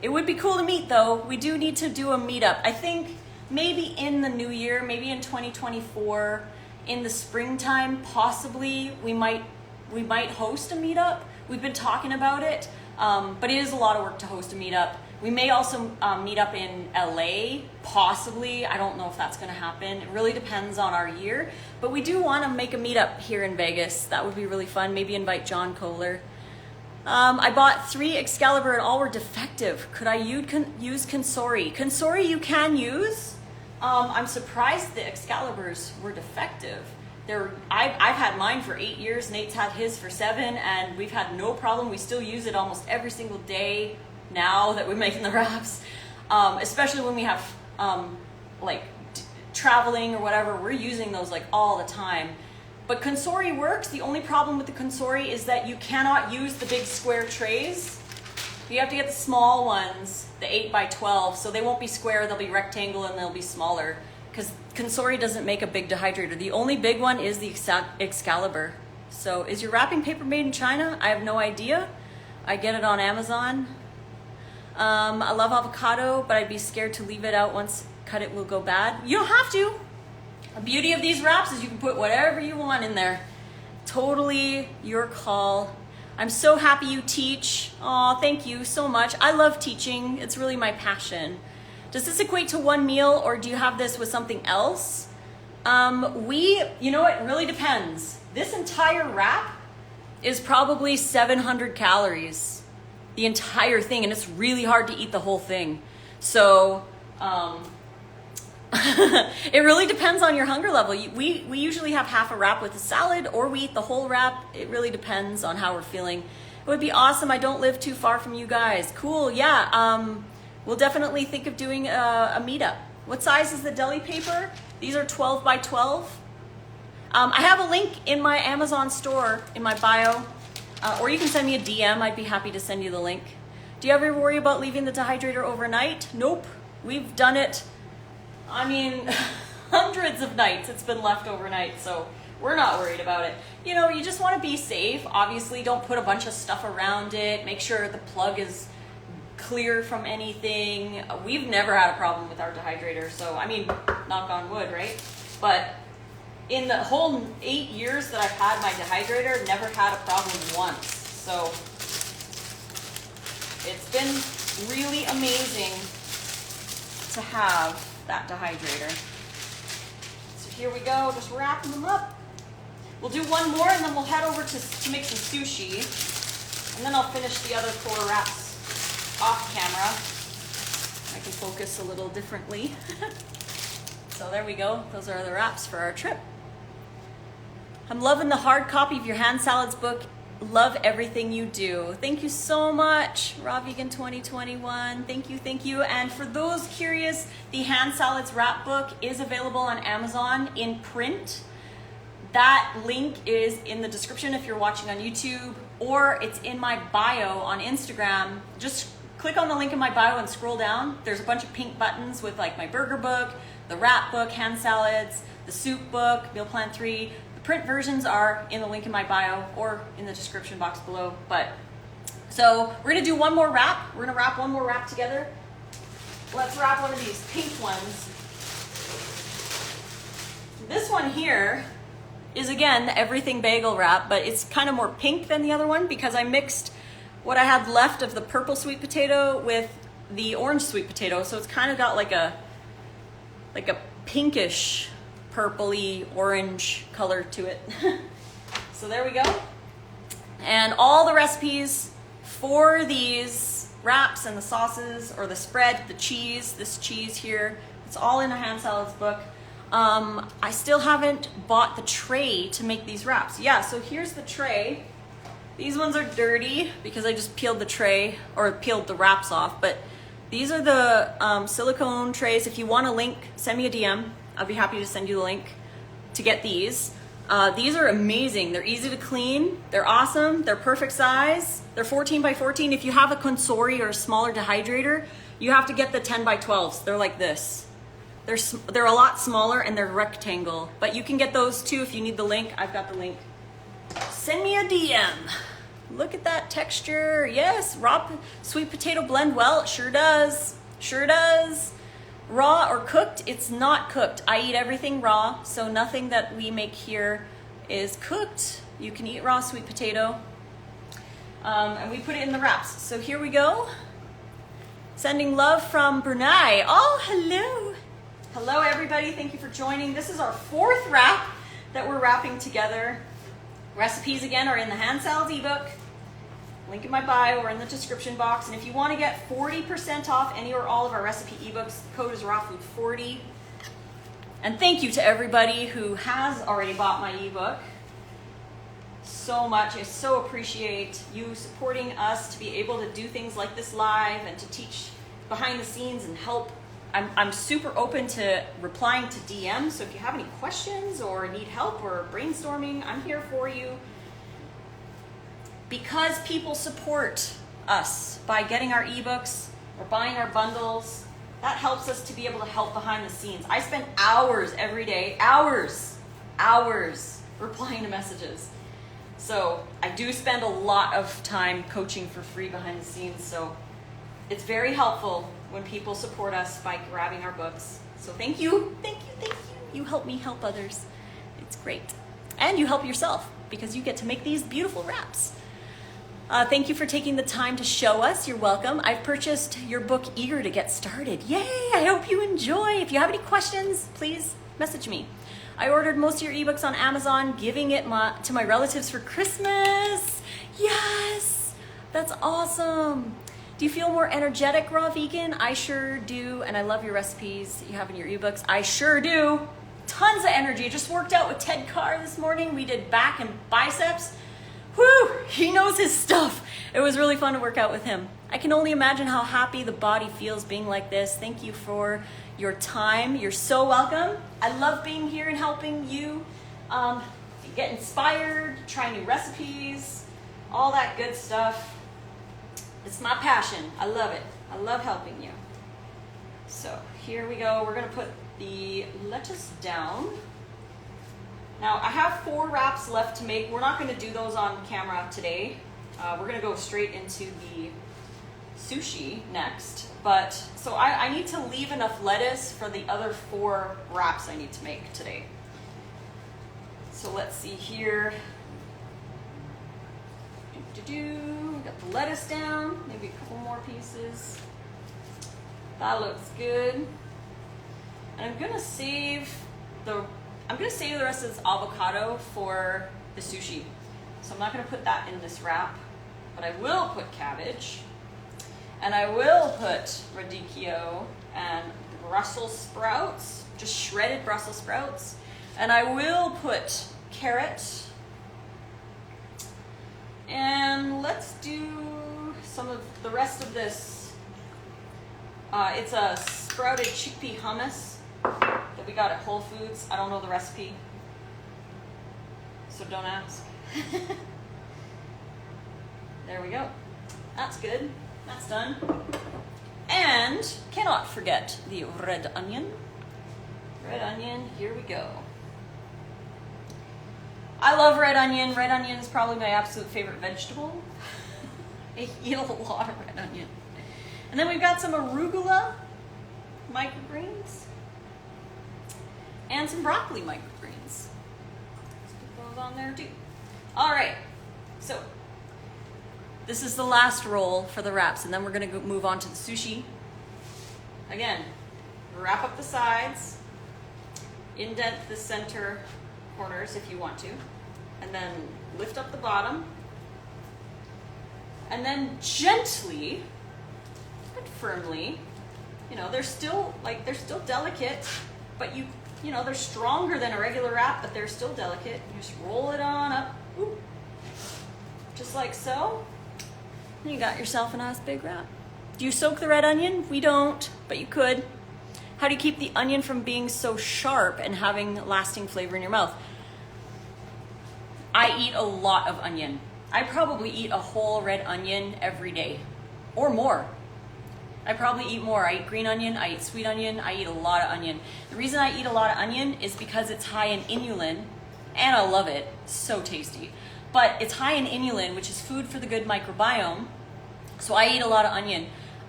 It would be cool to meet, though. We do need to do a meetup. I think maybe in the new year, maybe in 2024, in the springtime, possibly, we might host a meetup. We've been talking about it, but it is a lot of work to host a meetup. We may also meet up in LA, possibly. I don't know if that's going to happen. It really depends on our year. But we do want to make a meetup here in Vegas. That would be really fun. Maybe invite John Kohler. I bought 3 Excalibur and all were defective. Could I use Consori? Consori you can use. I'm surprised the Excaliburs were defective. I've had mine for 8 years. Nate's had his for 7, and we've had no problem. We still use it almost every single day now that we're making the wraps, especially when we have traveling or whatever. We're using those like all the time. But Consori works. The only problem with the Consori is that you cannot use the big square trays. You have to get the small ones, the 8x12, so they won't be square, they'll be rectangle, and they'll be smaller, because Consori doesn't make a big dehydrator. The only big one is the Excalibur. So is your wrapping paper made in China? I have no idea. I get it on Amazon. I love avocado, but I'd be scared to leave it out. Once cut it will go bad. You don't have to. The beauty of these wraps is you can put whatever you want in there. Totally your call. I'm so happy you teach. Aw, thank you so much. I love teaching. It's really my passion. Does this equate to one meal, or do you have this with something else? You know what, it really depends. This entire wrap is probably 700 calories. The entire thing, and it's really hard to eat the whole thing. So, it really depends on your hunger level. We usually have half a wrap with a salad, or we eat the whole wrap. It really depends on how we're feeling. It would be awesome. I don't live too far from you guys. Cool, yeah. We'll definitely think of doing a meetup. What size is the deli paper? These are 12x12. I have a link in my Amazon store in my bio, or you can send me a DM. I'd be happy to send you the link. Do you ever worry about leaving the dehydrator overnight? Nope. We've done it, I mean, hundreds of nights it's been left overnight, so we're not worried about it. You know, you just want to be safe. Obviously, don't put a bunch of stuff around it. Make sure the plug is clear from anything. We've never had a problem with our dehydrator, so I mean, knock on wood, right? But in the whole 8 years that I've had my dehydrator, never had a problem once. So it's been really amazing to have that dehydrator. So here we go, just wrapping them up. We'll do one more and then we'll head over to make some sushi. And then I'll finish the other 4 wraps off camera. I can focus a little differently. So there we go. Those are the wraps for our trip. I'm loving the hard copy of your hand salads book. Love everything you do. Thank you so much, Raw Vegan 2021. Thank you, thank you. And for those curious, the hand salads wrap book is available on Amazon in print. That link is in the description if you're watching on YouTube, or it's in my bio on Instagram. Just click on the link in my bio and scroll down. There's a bunch of pink buttons with like my burger book, the wrap book, hand salads, the soup book, meal plan 3. The print versions are in the link in my bio or in the description box below. But so we're gonna do one more wrap. We're gonna wrap one more wrap together. Let's wrap one of these pink ones. This one here is again the everything bagel wrap, but it's kind of more pink than the other one because I mixed what I had left of the purple sweet potato with the orange sweet potato, so it's kind of got like a pinkish, purpley orange color to it. So there we go. And all the recipes for these wraps and the sauces or the spread, the cheese, this cheese here, it's all in a hand salads book. I still haven't bought the tray to make these wraps. Yeah, so here's the tray. These ones are dirty because I just peeled the tray or peeled the wraps off, but these are the silicone trays. If you want a link, send me a DM. I'll be happy to send you the link to get these. These are amazing. They're easy to clean. They're awesome. They're perfect size. They're 14 by 14. If you have a consori or a smaller dehydrator, you have to get the 10 by 12s. They're like this. They're a lot smaller and they're rectangle, but you can get those too if you need the link. I've got the link. Send me a DM. Look at that texture. Yes, raw sweet potato blend well. It sure does. Sure does. Raw or cooked? It's not cooked. I eat everything raw, so nothing that we make here is cooked. You can eat raw sweet potato. And we put it in the wraps. So here we go. Sending love from Brunei. Oh, hello. Hello, everybody. Thank you for joining. This is our 4th wrap that we're wrapping together. Recipes, again, are in the hand salads ebook. Link in my bio or in the description box. And if you want to get 40% off any or all of our recipe ebooks, the code is rawfood40. And thank you to everybody who has already bought my ebook. So much. I so appreciate you supporting us to be able to do things like this live and to teach behind the scenes and help. I'm super open to replying to DMs, so if you have any questions or need help or brainstorming, I'm here for you. Because people support us by getting our ebooks or buying our bundles, that helps us to be able to help behind the scenes. I spend hours every day, hours replying to messages. So I do spend a lot of time coaching for free behind the scenes, so it's very helpful when people support us by grabbing our books. So thank you, thank you, thank you. You help me help others. It's great. And you help yourself because you get to make these beautiful wraps. Thank you for taking the time to show us. You're welcome. I've purchased your book, Eager to Get Started. Yay, I hope you enjoy. If you have any questions, please message me. I ordered most of your ebooks on Amazon, giving it to my relatives for Christmas. Yes, that's awesome. Do you feel more energetic, Raw Vegan? I sure do, and I love your recipes that you have in your ebooks. I sure do. Tons of energy. Just worked out with Ted Carr this morning. We did back and biceps. Whew, he knows his stuff. It was really fun to work out with him. I can only imagine how happy the body feels being like this. Thank you for your time. You're so welcome. I love being here and helping you get inspired, try new recipes, all that good stuff. It's my passion. I love it. I love helping you. So here we go. We're gonna put the lettuce down. Now I have 4 wraps left to make. We're not gonna do those on camera today. We're gonna go straight into the sushi next. But so I need to leave enough lettuce for the other 4 wraps I need to make today. So let's see here. Got the lettuce down, maybe a couple more pieces. That looks good. And I'm gonna save the rest of this avocado for the sushi. So I'm not gonna put that in this wrap, but I will put cabbage, and I will put radicchio and Brussels sprouts, just shredded Brussels sprouts, and I will put carrot. And let's do some of the rest of this. It's a sprouted chickpea hummus that we got at Whole Foods. I don't know the recipe, so don't ask. There we go. That's good. That's done. And cannot forget the red onion. Red onion, here we go. I love red onion. Red onion is probably my absolute favorite vegetable. I eat a lot of red onion. And then we've got some arugula microgreens and some broccoli microgreens. Let's put those on there too. All right, so this is the last roll for the wraps, and then we're gonna move on to the sushi. Again, wrap up the sides, indent the center corners if you want to, and then lift up the bottom, and then gently but firmly, you know, they're still delicate, but you know, they're stronger than a regular wrap, but they're still delicate. You just roll it on up, ooh, just like so. And you got yourself a nice big wrap. Do you soak the red onion? We don't, but you could. How do you keep the onion from being so sharp and having lasting flavor in your mouth? I eat a lot of onion. I probably eat a whole red onion every day, or more. I probably eat more. I eat green onion, I eat sweet onion, I eat a lot of onion. The reason I eat a lot of onion is because it's high in inulin, and I love it, so tasty. But it's high in inulin, which is food for the good microbiome, so I eat a lot of onion.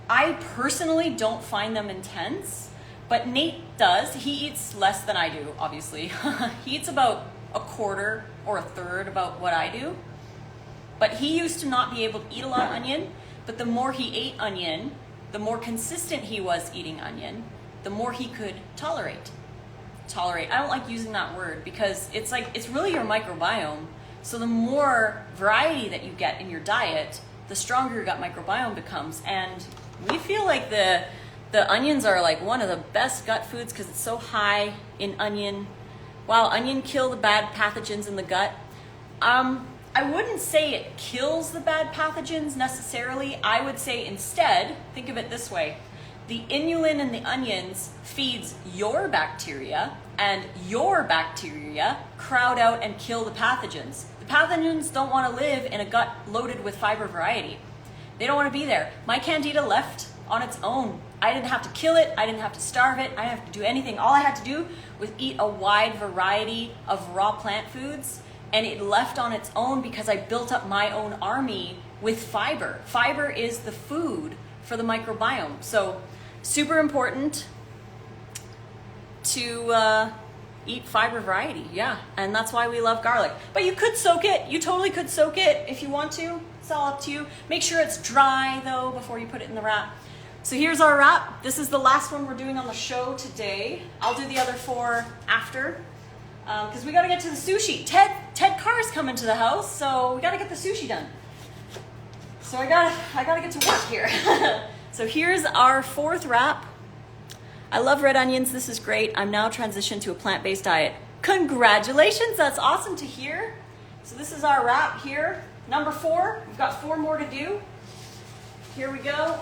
I personally don't find them intense, but Nate does. He eats less than I do, obviously. He eats about a quarter or a third about what I do. But he used to not be able to eat a lot of onion, but the more he ate onion, the more consistent he was eating onion, the more he could tolerate. Tolerate, I don't like using that word because it's like, it's really your microbiome. So the more variety that you get in your diet, the stronger your gut microbiome becomes. And we feel like the onions are like one of the best gut foods because it's so high in onion. While onion kill the bad pathogens in the gut, I wouldn't say it kills the bad pathogens necessarily. I would say instead, think of it this way. The inulin in the onions feeds your bacteria, and your bacteria crowd out and kill the pathogens. The pathogens don't want to live in a gut loaded with fiber variety. They don't want to be there. My candida left on its own. I didn't have to kill it. I didn't have to starve it. I didn't have to do anything. All I had to do was eat a wide variety of raw plant foods, and it left on its own because I built up my own army with fiber. Fiber is the food for the microbiome. So super important to eat fiber variety, yeah. And that's why we love garlic. But you could soak it. You totally could soak it if you want to. It's all up to you. Make sure it's dry though before you put it in the wrap. So here's our wrap. This is the last one we're doing on the show today. I'll do the other 4 after because we got to get to the sushi. Ted Carr is coming to the house, so we got to get the sushi done. So I gotta get to work here. So here's our 4th wrap. I love red onions. This is great. I'm now transitioned to a plant-based diet. Congratulations. That's awesome to hear. So this is our wrap here. Number 4. We've got 4 more to do. Here we go.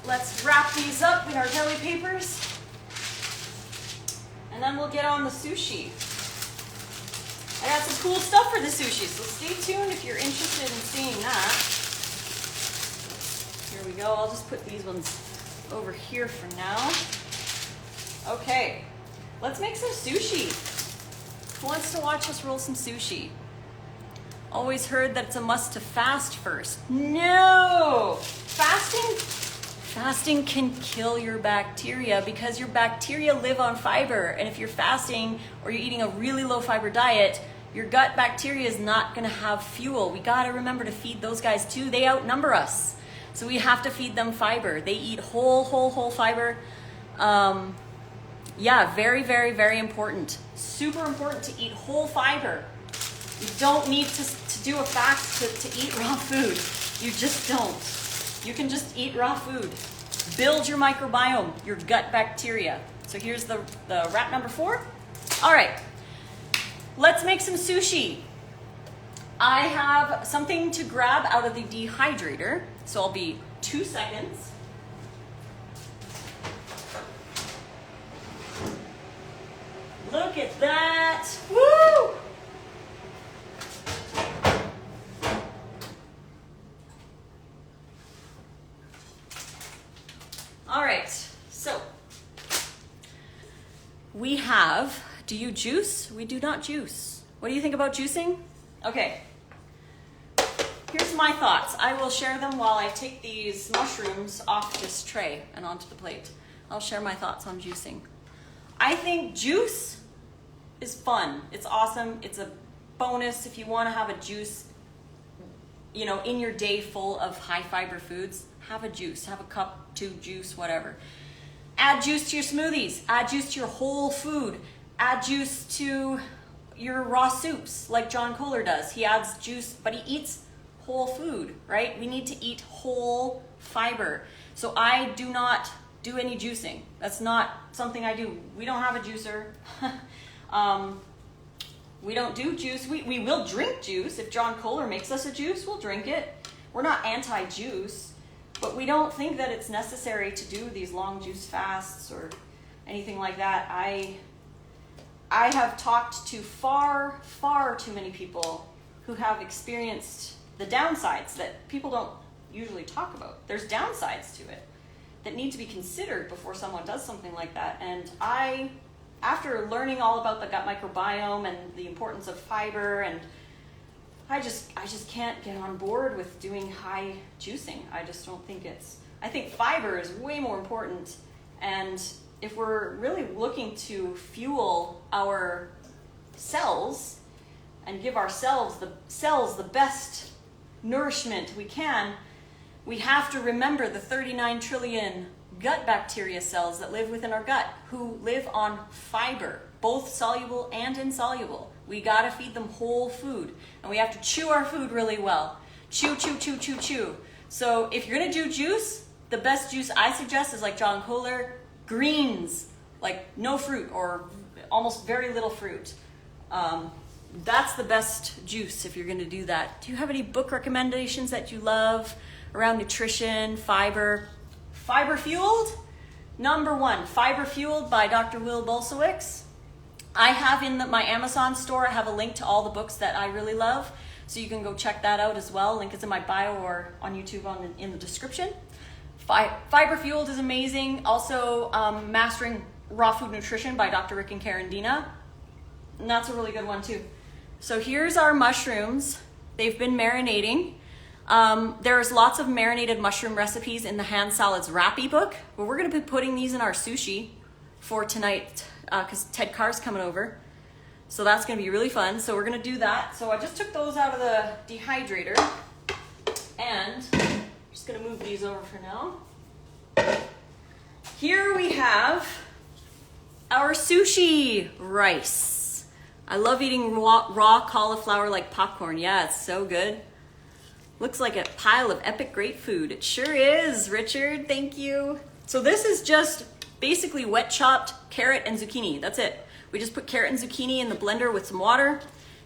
Let's wrap these up in our deli papers. And then we'll get on the sushi. I got some cool stuff for the sushi, so stay tuned if you're interested in seeing that. Here we go. I'll just put these ones over here for now. Okay, let's make some sushi. Who wants to watch us roll some sushi? Always heard that it's a must to fast first. No! Fasting can kill your bacteria because your bacteria live on fiber. And if you're fasting or you're eating a really low fiber diet, your gut bacteria is not gonna have fuel. We gotta remember to feed those guys too. They outnumber us. So we have to feed them fiber. They eat whole fiber. Yeah, very, very, very important. Super important to eat whole fiber. You don't need to do a fast to eat raw food. You just don't. You can just eat raw food. Build your microbiome, your gut bacteria. So here's the wrap number 4. All right, let's make some sushi. I have something to grab out of the dehydrator. So I'll be 2 seconds. Look at that. Woo! All right, so we have, do you juice? We do not juice. What do you think about juicing? Okay, here's my thoughts. I will share them while I take these mushrooms off this tray and onto the plate. I'll share my thoughts on juicing. I think juice is fun. It's awesome. It's a bonus if you want to have a juice, you know, in your day full of high fiber foods. Have a juice, have a cup, 2 juice, whatever. Add juice to your smoothies, add juice to your whole food, add juice to your raw soups like John Kohler does. He adds juice, but he eats whole food, right? We need to eat whole fiber. So I do not do any juicing. That's not something I do. We don't have a juicer. We don't do juice. We will drink juice. If John Kohler makes us a juice, we'll drink it. We're not anti-juice. But we don't think that it's necessary to do these long juice fasts or anything like that. I have talked to far too many people who have experienced the downsides that people don't usually talk about. There's downsides to it that need to be considered before someone does something like that. And after learning all about the gut microbiome and the importance of fiber, and I just can't get on board with doing high juicing. I just don't think I think fiber is way more important. And if we're really looking to fuel our cells and give ourselves the best nourishment we can, we have to remember the 39 trillion gut bacteria cells that live within our gut who live on fiber, both soluble and insoluble. We gotta feed them whole food, and we have to chew our food really well. Chew. So if you're gonna do juice, the best juice I suggest is like John Kohler, greens, like no fruit or almost very little fruit. That's the best juice if you're gonna do that. Do you have any book recommendations that you love around nutrition, fiber? Fiber Fueled, number 1, Fiber Fueled by Dr. Will Bulsiewicz. I have in my Amazon store, I have a link to all the books that I really love, so you can go check that out as well. Link is in my bio or on YouTube in the description. Fiber Fueled is amazing. Also, Mastering Raw Food Nutrition by Dr. Rick and Karen Dina. And that's a really good one too. So here's our mushrooms. They've been marinating. There's lots of marinated mushroom recipes in the Hand Salads Wrap ebook, but we're gonna be putting these in our sushi for tonight because Ted Carr's coming over. So that's gonna be really fun. So we're gonna do that. So I just took those out of the dehydrator and I'm just gonna move these over for now. Here we have our sushi rice. I love eating raw cauliflower like popcorn. Yeah, it's so good. Looks like a pile of epic great food. It sure is, Richard, thank you. So this is just basically wet chopped carrot and zucchini, that's it. We just put carrot and zucchini in the blender with some water,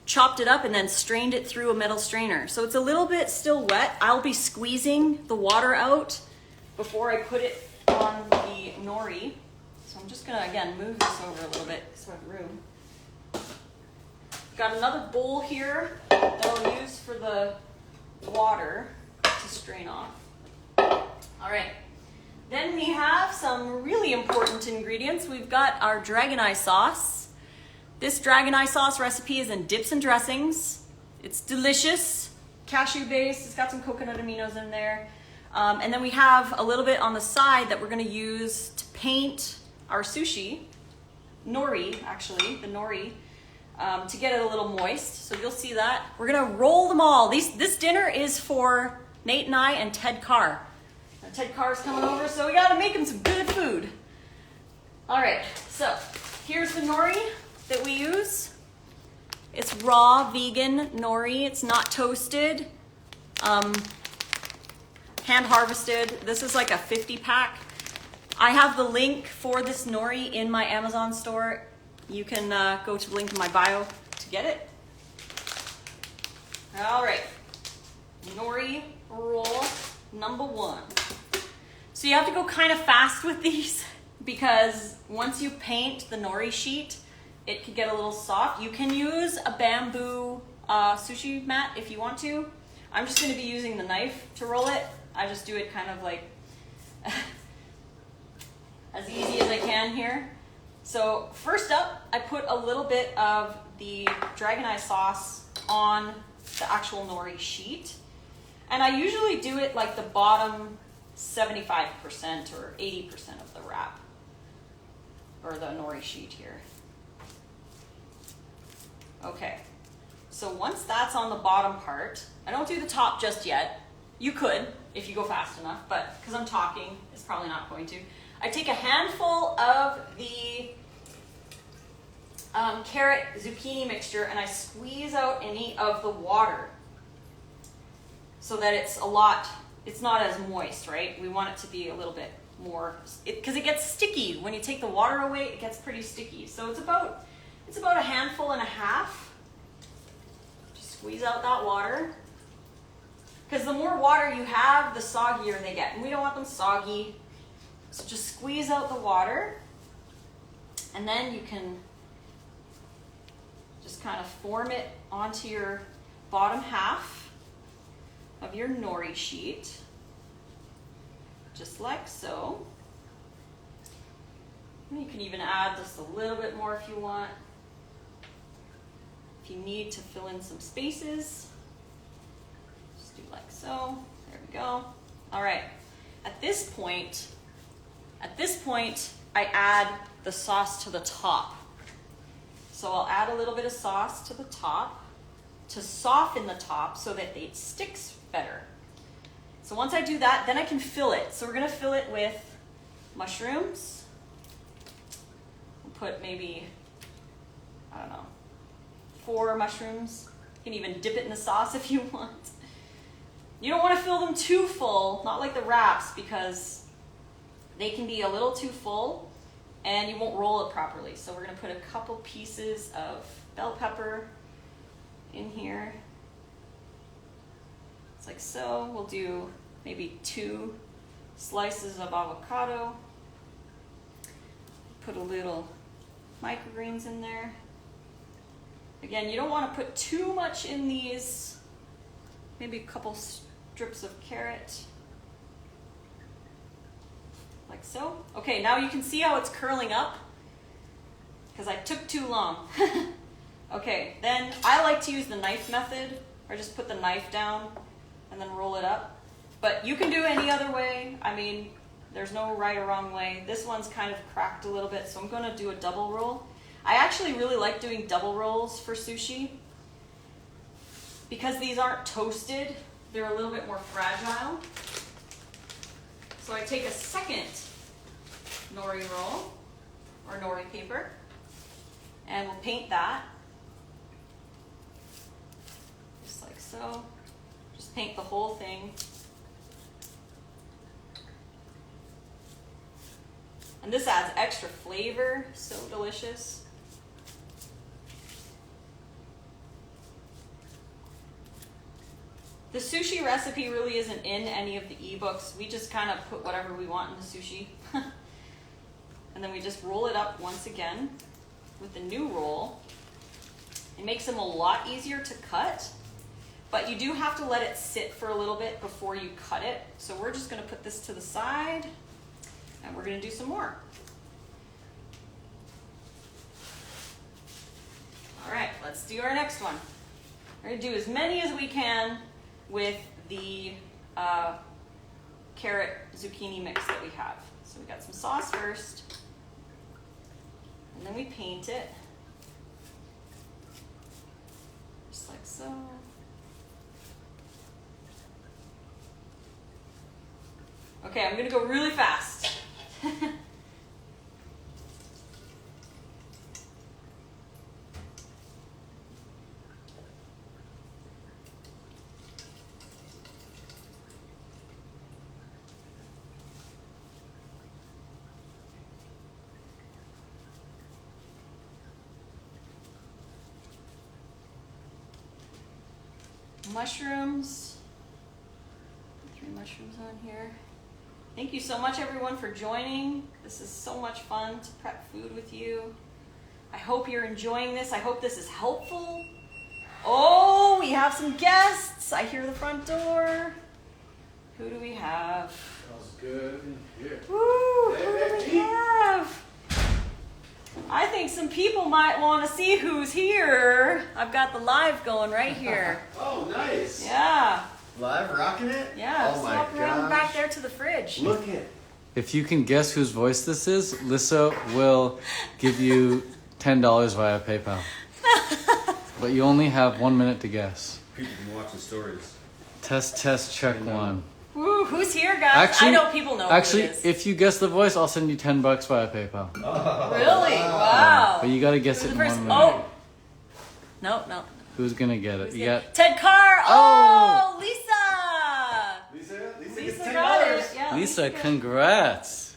chopped it up, and then strained it through a metal strainer. So it's a little bit still wet. I'll be squeezing the water out before I put it on the nori. So I'm just gonna, again, move this over a little bit so I have room. Got another bowl here that I'll use for the water to strain off. All right, Then we have some really important ingredients. We've got our dragon eye sauce. This dragon eye sauce recipe is in dips and dressings. It's delicious, cashew based. It's got some coconut aminos in there. And then we have a little bit on the side that we're gonna use to paint our sushi, nori actually, the nori, to get it a little moist. So you'll see that. We're gonna roll them all. This dinner is for Nate and I and Ted Carr. Now, Ted Carr's coming over, so we gotta make him some good food. All right, so here's the nori that we use. It's raw vegan nori. It's not toasted. Hand harvested. This is like a 50 pack. I have the link for this nori in my Amazon store. You can go to the link in my bio to get it. All right, nori roll number 1. So you have to go kind of fast with these because once you paint the nori sheet, it could get a little soft. You can use a bamboo sushi mat if you want to. I'm just gonna be using the knife to roll it. I just do it kind of like as easy as I can here. So first up, I put a little bit of the dragon eye sauce on the actual nori sheet. And I usually do it like the bottom 75% or 80% of the wrap, or the nori sheet here. Okay, so once that's on the bottom part, I don't do the top just yet. You could, if you go fast enough, but because I'm talking, it's probably not going to. I take a handful of the carrot zucchini mixture and I squeeze out any of the water so that it's not as moist, right? We want it to be a little bit more, because it gets sticky. When you take the water away, it gets pretty sticky. So it's about a handful and a half. Just squeeze out that water. Because the more water you have, the soggier they get. And we don't want them soggy. So just squeeze out the water. And then you can just kind of form it onto your bottom half of your nori sheet. Just like so. And you can even add just a little bit more if you want. If you need to fill in some spaces, just do like so. There we go. All right. At this point, I add the sauce to the top. So I'll add a little bit of sauce to the top to soften the top so that it sticks better. So once I do that, then I can fill it. So we're gonna fill it with mushrooms. We'll put maybe, I don't know, 4 mushrooms. You can even dip it in the sauce if you want. You don't want to fill them too full, not like the wraps, because they can be a little too full and you won't roll it properly. So we're gonna put a couple pieces of bell pepper in here. It's like so. We'll do maybe 2 slices of avocado. Put a little microgreens in there. Again, you don't want to put too much in these. Maybe a couple strips of carrot. Like so. Okay, now you can see how it's curling up because I took too long. Okay, then I like to use the knife method, or just put the knife down and then roll it up. But you can do any other way. I mean, there's no right or wrong way. This one's kind of cracked a little bit, so I'm gonna do a double roll. I actually really like doing double rolls for sushi because these aren't toasted. They're a little bit more fragile. So I take a second nori roll, or nori paper, and we'll paint that. Just like so. Just paint the whole thing. And this adds extra flavor, so delicious. The sushi recipe really isn't in any of the ebooks. We just kind of put whatever we want in the sushi. And then we just roll it up once again with the new roll. It makes them a lot easier to cut, but you do have to let it sit for a little bit before you cut it. So we're just gonna put this to the side. And we're gonna do some more. All right, let's do our next one. We're gonna do as many as we can with the carrot zucchini mix that we have. So we got some sauce first, and then we paint it, just like so. Okay, I'm gonna go really fast. Mushrooms. 3 mushrooms on here. Thank you so much, everyone, for joining. This is so much fun to prep food with you. I hope you're enjoying this. I hope this is helpful. Oh, we have some guests. I hear the front door. Who do we have? Smells good in here. Woo, who do we have? I think some people might want to see who's here. I've got the live going right here. Oh, nice. Yeah. Live rocking it? Yeah. Oh just my walk around gosh. back there to the fridge. Look it. If you can guess whose voice this is, Lissa will give you $10 via PayPal. But you only have 1 minute to guess. People can watch the stories. Test, check one. Woo, who's here, guys? I know people know Actually, who it is. if you guess the voice, I'll send you $10 via PayPal. Oh. Really? Wow. But you gotta guess Who's it in the first? 1 minute. Oh. No. Who's gonna get it? Who's You gonna- got Ted Carr. Oh, Lisa. Lisa Lisa gets got it. $10. Yeah, Lisa, got it. congrats.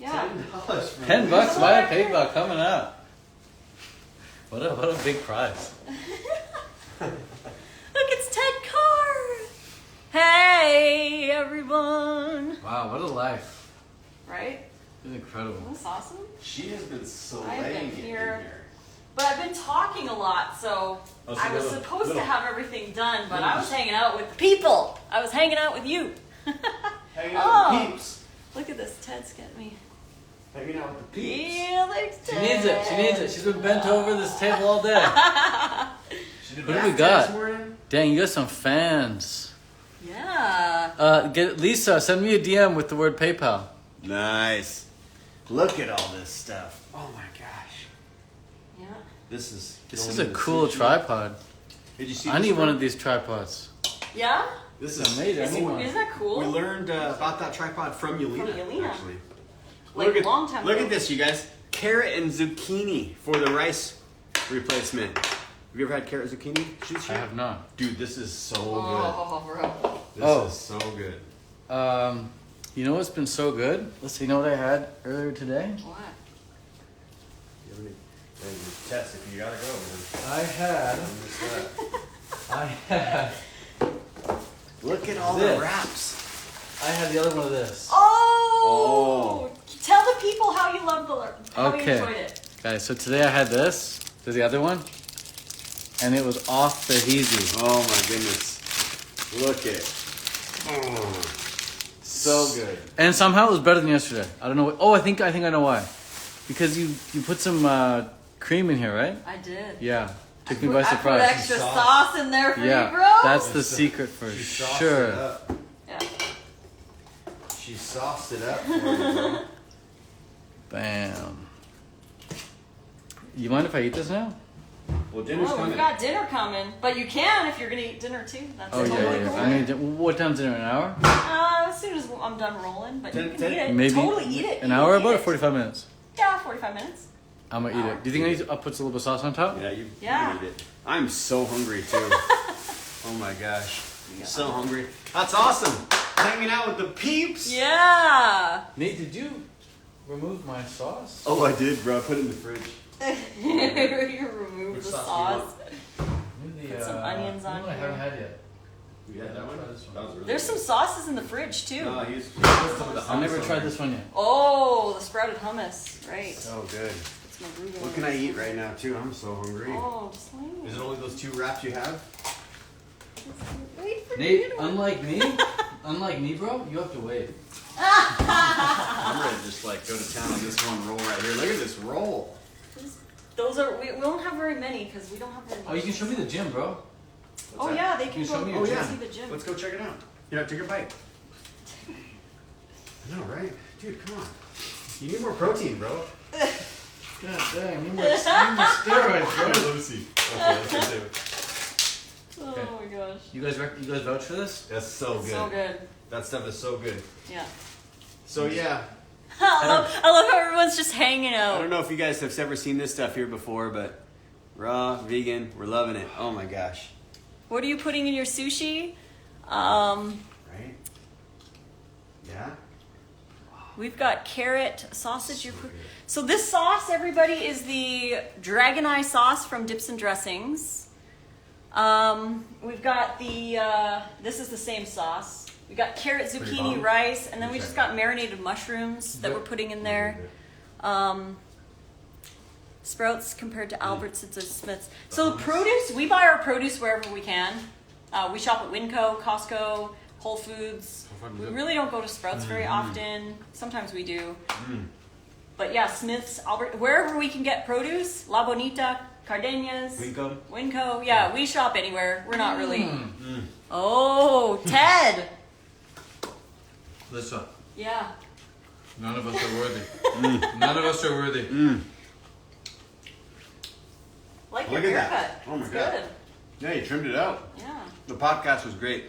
Yeah. $10 for $10 Lisa. via PayPal coming up. What a big prize. Look, it's Ted Carr. Hey, everyone. Wow, what a life. Right? It's incredible. Isn't this awesome? She has been slaying I've been it in here. here. But I've been talking a lot, so Oh, so I was little- supposed to little- have everything done, but I was hanging out with the people. I was hanging out with you. Hanging out with the peeps. Look at this. Ted's getting me. Hanging out with the peeps. Felix She needs it. She needs it. She's been bent over this table all day. She did What do we bath got? this morning. Dang, you got some fans. Yeah. Get Lisa, send me a DM with the word PayPal. Nice. Look at all this stuff. Oh my gosh. Yeah. This is A cool tripod. Did you see I this, need one bro? of these tripods. Yeah? This It's is amazing. I Isn't, need one. isn't that cool? We learned about that tripod from Yelena. From Yelena. Actually. Like, look at, long time look ago. at this, you guys. Carrot and zucchini for the rice replacement. Have you ever had carrot zucchini? I have not. Dude, this is so Oh, bro. good. This Oh. is so good. You know what's been so good? Let's see, you know what I had earlier today? What? You have any test if you gotta go, man. I had. Look at all This. the wraps. I had the other one of this. Oh! Tell the people how you love how you Okay. enjoyed it. Guys, so today I had this. There's the other one. And it was off the easy. Oh my goodness. Look at it. Oh, so good. And somehow it was better than yesterday. I don't know what. Oh, I think I know why. Because you put some cream in here, right? I did. Yeah. Took me by I put surprise. extra sauce in there for Yeah, you, bro. that's the secret for She sauced sure. it up. Yeah. She sauced it up for you, bro. Bam. You mind if I eat this now? Well, dinner's Oh, coming. we've got dinner coming, but you can if you're gonna eat dinner too. That's Oh totally yeah. cool. I mean, what time's dinner? An hour? As soon as I'm done rolling, but you can Ten- eat it. Maybe Totally eat it. an You hour, can eat about it. 45 minutes. Yeah, 45 minutes. I'm gonna eat it. Do you think I need to put a little bit of sauce on top? Yeah, you Yeah. eat it. I'm so hungry too. Oh my gosh. So hungry. That's awesome. Hanging out with the peeps. Yeah. Nate, did you remove my sauce? Oh, I did, bro. I put it in the fridge. You remove Which the sauce sauce. Put some onions on I here. haven't had yet. You had that one? Try this one. That was really There's some good. sauces in the fridge too. No, he's put some of the I never hummus tried on this one yet. Oh, the sprouted hummus. Right. So good. It's my arugula. What can I eat right now too? I'm so hungry. Oh, just like Is it only those 2 wraps you have? wait for Nate, dinner. unlike me, Unlike me, bro, you have to wait. I'm ready to just like go to town on this one roll right here. Look at this roll. Those are, we won't have very many because we don't have very many. Oh, you can show me the gym, bro. Oh that? yeah, they Can can you go show me Oh your yeah. see the gym. Let's go check it out. Yeah, take a bite. I know, right? Dude, come on. You need more protein, bro. God dang, you need more steroids, bro. Lucy. Okay, let's go save it. Oh my gosh. You guys vouch for this? That's so It's good. so good. That stuff is so good. Yeah. So yeah, I love how everyone's just hanging I out. don't know if you guys have ever seen this stuff here before, but raw, vegan, we're loving it. Oh my gosh. What are you putting in your sushi? Right? Yeah? We've got carrot sausage. So this sauce, everybody, is the Dragon Eye sauce from Dips and Dressings. We've got the, this is the same sauce. We got carrot, zucchini, rice, and then we just got marinated mushrooms that we're putting in there. Sprouts compared to Albertsons or Smith's. So the produce, we buy our produce wherever we can. We shop at Winco, Costco, Whole Foods. We really don't go to Sprouts very often. Sometimes we do. But yeah, Smith's, Albert, wherever we can get produce, La Bonita, Cardenas, Winco. Yeah, we shop anywhere. We're not really. Oh, Ted. Lissa, Yeah. none of us are worthy. None of us are worthy. Like Look your at that. haircut. Oh my It's God. good. Yeah, you trimmed it out. Yeah. The podcast was great.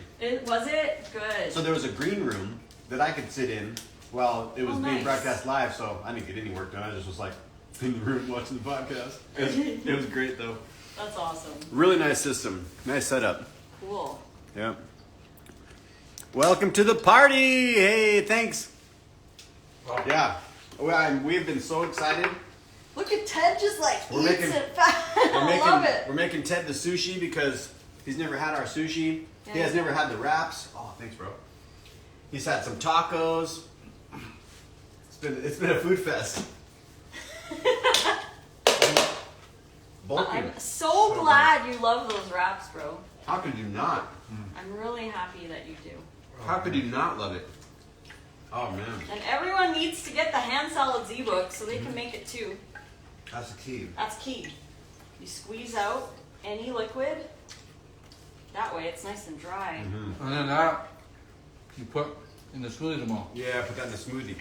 Was it? Good. So there was a green room that I could sit in while it was being nice. broadcast live, so I didn't get any work done. I just was like in the room watching the podcast. It was great though. That's awesome. Really nice system. Nice setup. Cool. Yep. Welcome to the party. Hey, thanks. Yeah. Well, we've been so excited. Look at Ted just like We're eats making- it fast. I love it. We're making Ted the sushi because he's never had our sushi. Yeah. He has never had the wraps. Oh, thanks, bro. He's had some tacos. It's been a food fest. Bulking. I'm so glad you love those wraps, bro. How could you not? I'm really happy that you do. How could you not love it? Oh man, And everyone needs to get the hand salads ebook so they can make it too. that's the key. That's key. You squeeze out any liquid. That way it's nice and dry. And then that, you put in the smoothie tomorrow. Yeah, put that in the smoothie.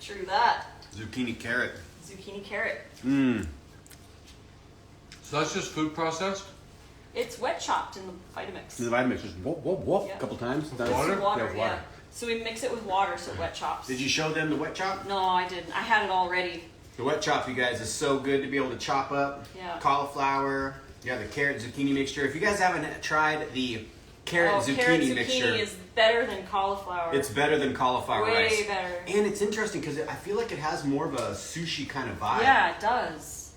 True that. Zucchini carrot. Zucchini carrot. Mmm. So that's just food processed? It's wet chopped in the Vitamix. The Vitamix just whoop whoop whoop Yeah. a couple times. With Water? water, Yeah, yeah. water. So we mix it with water so it wet chops. Did you show them the wet chop? No, I didn't. I had it all ready. The wet chop, you guys, is so good to be able to chop up. Yeah. Cauliflower. You have the carrot zucchini mixture. If you guys haven't tried the carrot zucchini carrot zucchini mixture, is better than cauliflower. it's better than cauliflower way rice. better. And it's interesting because I feel like it has more of a sushi kind of vibe. Yeah, it does.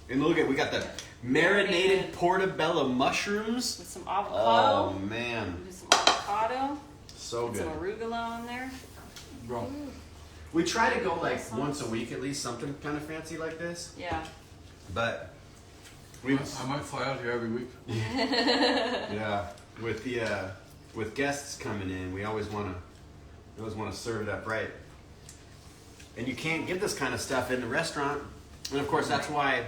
And look at, we got the marinated portobello mushrooms. With some Oh avocado. man, Do some avocado. so Put good. some arugula on there. Bro. We try to go like Nice once a week at least, something kind of fancy like this. Yeah. But we, I might fly out here every week. yeah, with guests coming in, we always want to serve it up right. And you can't get this kind of stuff in the restaurant, and of course that's why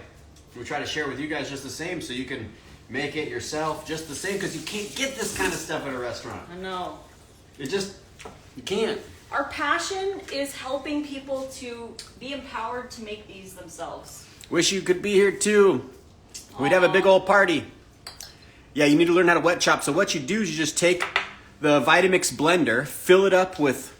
we try to share with you guys just the same, so you can make it yourself just the same, because you can't get this kind of stuff at a restaurant. I know. You can't. Our passion is helping people to be empowered to make these themselves. Wish you could be here too. We'd have a big old party. Yeah, you need to learn how to wet chop. So what you do is you just take the Vitamix blender, fill it up with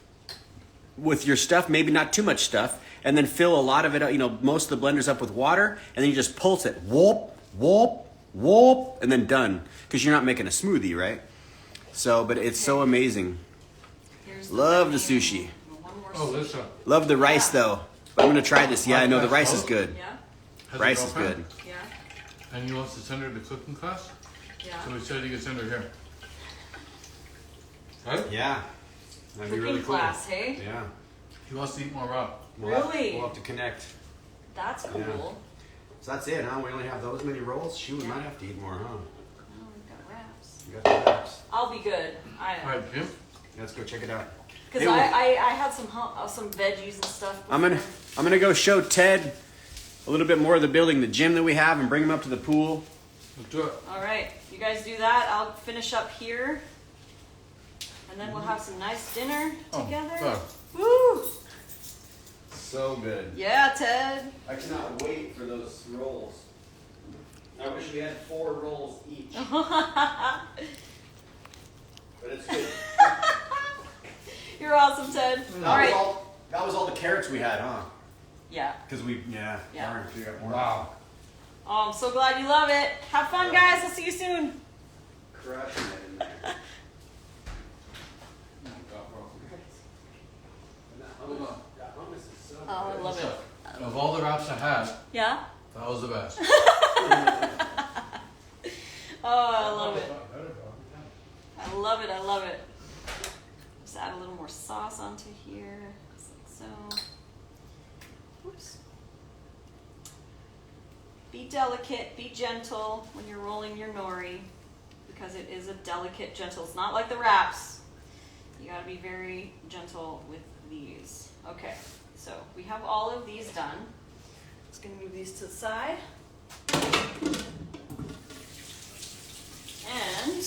your stuff, maybe not too much stuff, and then fill a lot of it, most of the blenders up with water, and then you just pulse it. Whoop, whoop, whoop, and then done. Because you're not making a smoothie, right? So, but it's so amazing. Here's Love the onion. sushi. One more Oh, Lissa. Love the rice though. I'm gonna try this. Yeah, I know the rice is good. Yeah? Has a Rice is girlfriend, good. Yeah? And he wants to send her to cooking class? Yeah. So he said he could send her here. Right? Yeah. That'd be Cooking really cool. class, hey? Yeah. He wants to eat more raw. Really? We'll have to connect. That's cool. Yeah. So that's it, huh? We only have those many rolls? Shoot, we Yeah. might have to eat more, huh? Oh, we've got wraps. You got the wraps. I'll be good. Alright, Jim. Let's go check it out. Because I had some veggies and stuff before. I'm gonna go show Ted a little bit more of the building, the gym that we have, and bring him up to the pool. Let's do it. All right, you guys do that. I'll finish up here, and then we'll have some nice dinner together. Oh, Woo! So good. Yeah, Ted. I cannot wait for those rolls. I wish we had 4 rolls each. But it's good. You're awesome, Ted. All right. That was all the carrots we had, huh? Yeah. Because we, Yeah. Lauren figured out more. wow. Oh, I'm so glad you love it. Have fun, guys. I'll see you soon. Crushing it in there. Oh, I love it. Of all the wraps I had, Yeah? that was the best. Oh, I love it. I love it. I love it. Just add a little more sauce onto here, just like so. Oops. Be delicate, be gentle when you're rolling your nori, because it is a delicate, gentle. It's not like the wraps. You gotta be very gentle with these. Okay, so we have all of these done. Just gonna move these to the side. And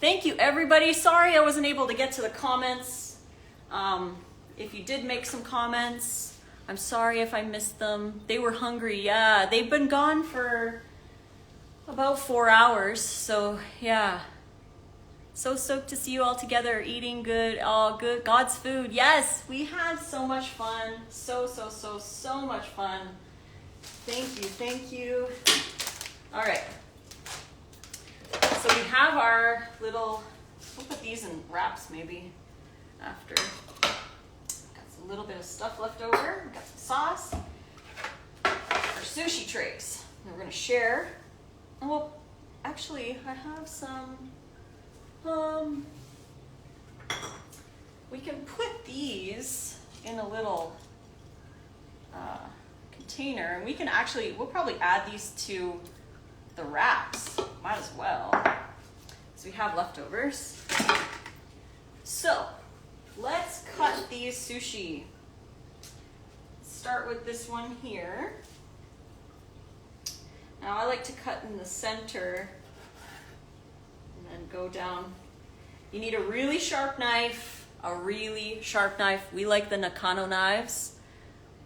thank you, everybody. Sorry I wasn't able to get to the comments. If you did make some comments, I'm sorry if I missed them. They were hungry, yeah. They've been gone for about 4 hours, so yeah. So stoked to see you all together, eating good, all good, God's food. Yes, we had so much fun. So much fun. Thank you. All right. So we have our little, we'll put these in wraps maybe after. Got a little bit of stuff left over. We've got some sauce. Our sushi trays. And we're gonna share. And well, actually, I have some, we can put these in a little container, and we can actually, we'll probably add these to the wraps. Might as well. So we have leftovers. So let's cut these sushi. Start with this one here. Now I like to cut in the center and then go down. You need a really sharp knife, We like the Nakano knives.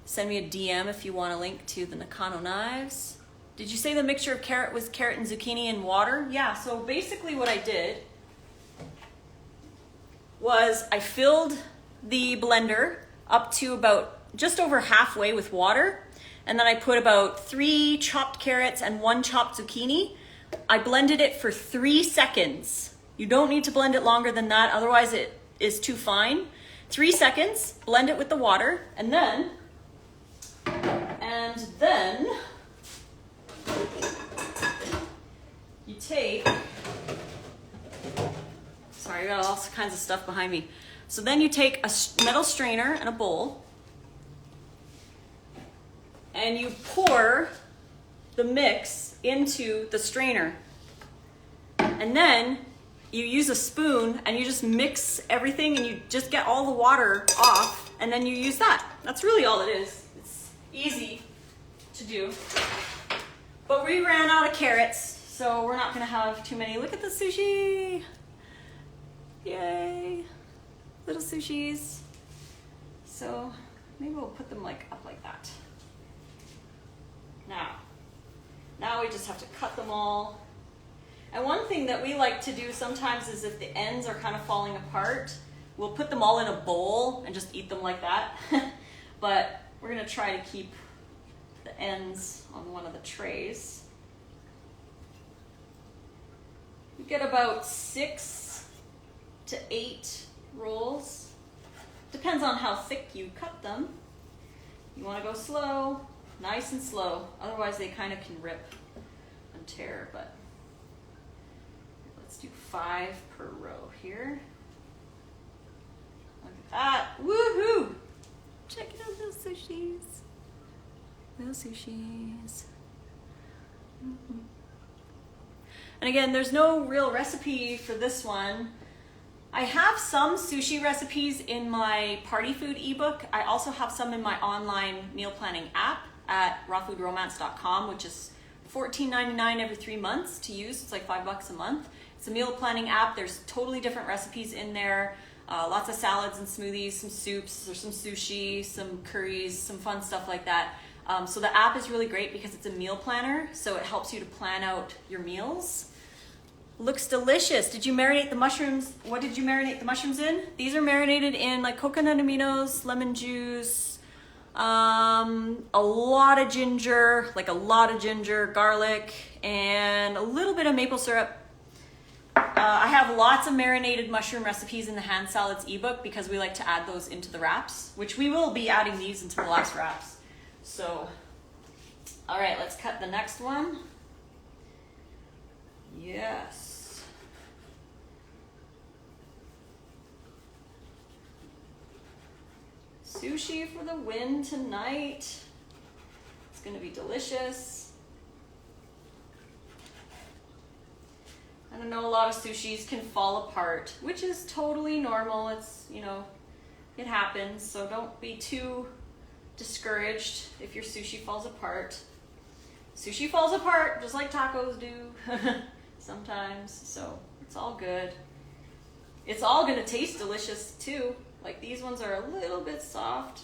Send me a DM if you want a link to the Nakano knives. Did you say the mixture of carrot was carrot and zucchini and water? Yeah, so basically what I did was I filled the blender up to about just over halfway with water, and then I put about 3 chopped carrots and 1 chopped zucchini. I blended it for 3 seconds. You don't need to blend it longer than that, otherwise it is too fine. 3 seconds, blend it with the water, and then you take, sorry, I got all kinds of stuff behind me. So then you take a metal strainer and a bowl, and you pour the mix into the strainer. And then you use a spoon and you just mix everything, and you just get all the water off, and then you use that. That's really all it is. It's easy to do. But we ran out of carrots, so we're not gonna have too many. Look at the sushi. Yay. Little sushis. So maybe we'll put them like up like that. Now we just have to cut them all. And one thing that we like to do sometimes is if the ends are kind of falling apart, we'll put them all in a bowl and just eat them like that. But we're gonna try to keep the ends on one of the trays. You get about 6 to 8 rolls. Depends on how thick you cut them. You wanna go slow, nice and slow. Otherwise they kind of can rip and tear, but let's do 5 per row here. Look at that, woohoo! Check it out, those sushis. Those sushis. And again, there's no real recipe for this one. I have some sushi recipes in my party food ebook. I also have some in my online meal planning app at rawfoodromance.com, which is $14.99 every 3 months to use. It's like $5 a month. It's a meal planning app. There's totally different recipes in there. Lots of salads and smoothies, some soups, or some sushi, some curries, some fun stuff like that. So the app is really great because it's a meal planner, so it helps you to plan out your meals. Looks delicious. Did you marinate the mushrooms? What did you marinate the mushrooms in? These are marinated in like coconut aminos, lemon juice, a lot of ginger, garlic, and a little bit of maple syrup. I have lots of marinated mushroom recipes in the hand salads ebook because we like to add those into the wraps, which we will be adding these into the last wraps. So, all right, let's cut the next one. Yes. Sushi for the win tonight. It's gonna be delicious. I don't know, a lot of sushis can fall apart, which is totally normal. It's, you know, it happens. So don't be too discouraged if your sushi falls apart. Sushi falls apart just like tacos do sometimes. So it's all good. It's all gonna taste delicious too. Like these ones are a little bit soft,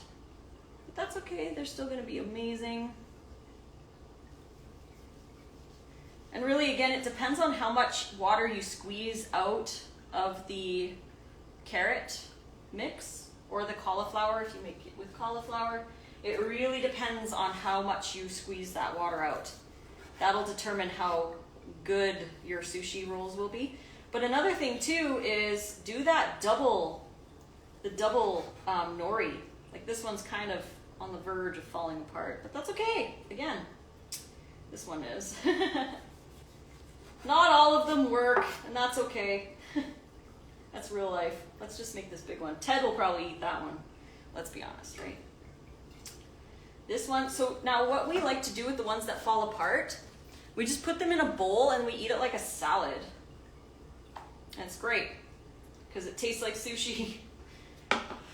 but that's okay. They're still gonna be amazing. And really, again, it depends on how much water you squeeze out of the carrot mix or the cauliflower, if you make it with cauliflower. It really depends on how much you squeeze that water out. That'll determine how good your sushi rolls will be. But another thing too is do that double nori. Like this one's kind of on the verge of falling apart, but that's okay. Again, this one is. Not all of them work, and that's okay. That's real life. Let's just make this big one. Ted will probably eat that one. Let's be honest, right? This one, so now what we like to do with the ones that fall apart, we just put them in a bowl and we eat it like a salad. And it's great, because it tastes like sushi.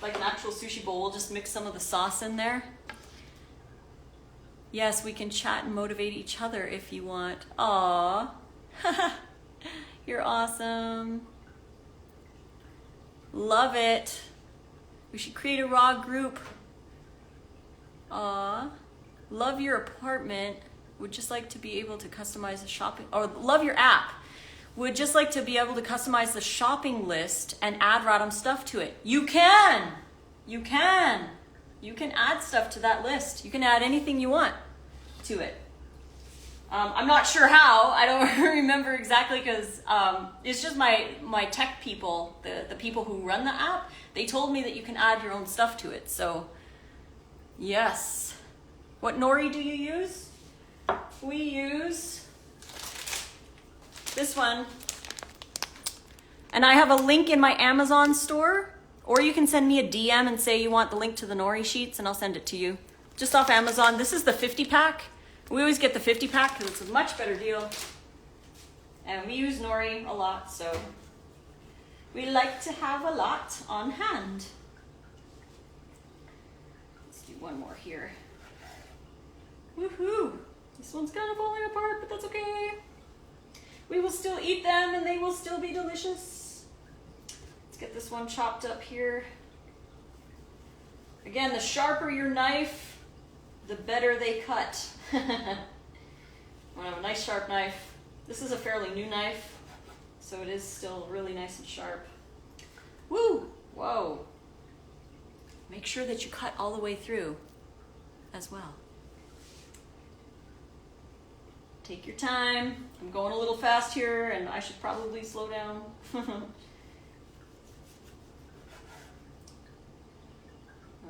Like an actual sushi bowl. We'll just mix some of the sauce in there. Yes, we can chat and motivate each other if you want. Aww. You're awesome. Love it. We should create a raw group. Aww. Love your apartment. Would just like to be able to customize the shopping, or love your app. Would just like to be able to customize the shopping list and add random stuff to it. You can. You can. You can add stuff to that list. You can add anything you want to it. I'm not sure how. I don't remember exactly because it's just my tech people, the people who run the app, they told me that you can add your own stuff to it. So, yes. What nori do you use? We use this one. And I have a link in my Amazon store, or you can send me a DM and say you want the link to the nori sheets and I'll send it to you. Just off Amazon. This is the 50 pack. We always get the 50 pack because it's a much better deal. And we use nori a lot, so we like to have a lot on hand. Let's do one more here. Woohoo! This one's kind of falling apart, but that's okay. We will still eat them and they will still be delicious. Let's get this one chopped up here. Again, the sharper your knife, the better they cut. I want to have a nice sharp knife. This is a fairly new knife, so it is still really nice and sharp. Woo! Whoa. Make sure that you cut all the way through as well. Take your time. I'm going a little fast here and I should probably slow down. All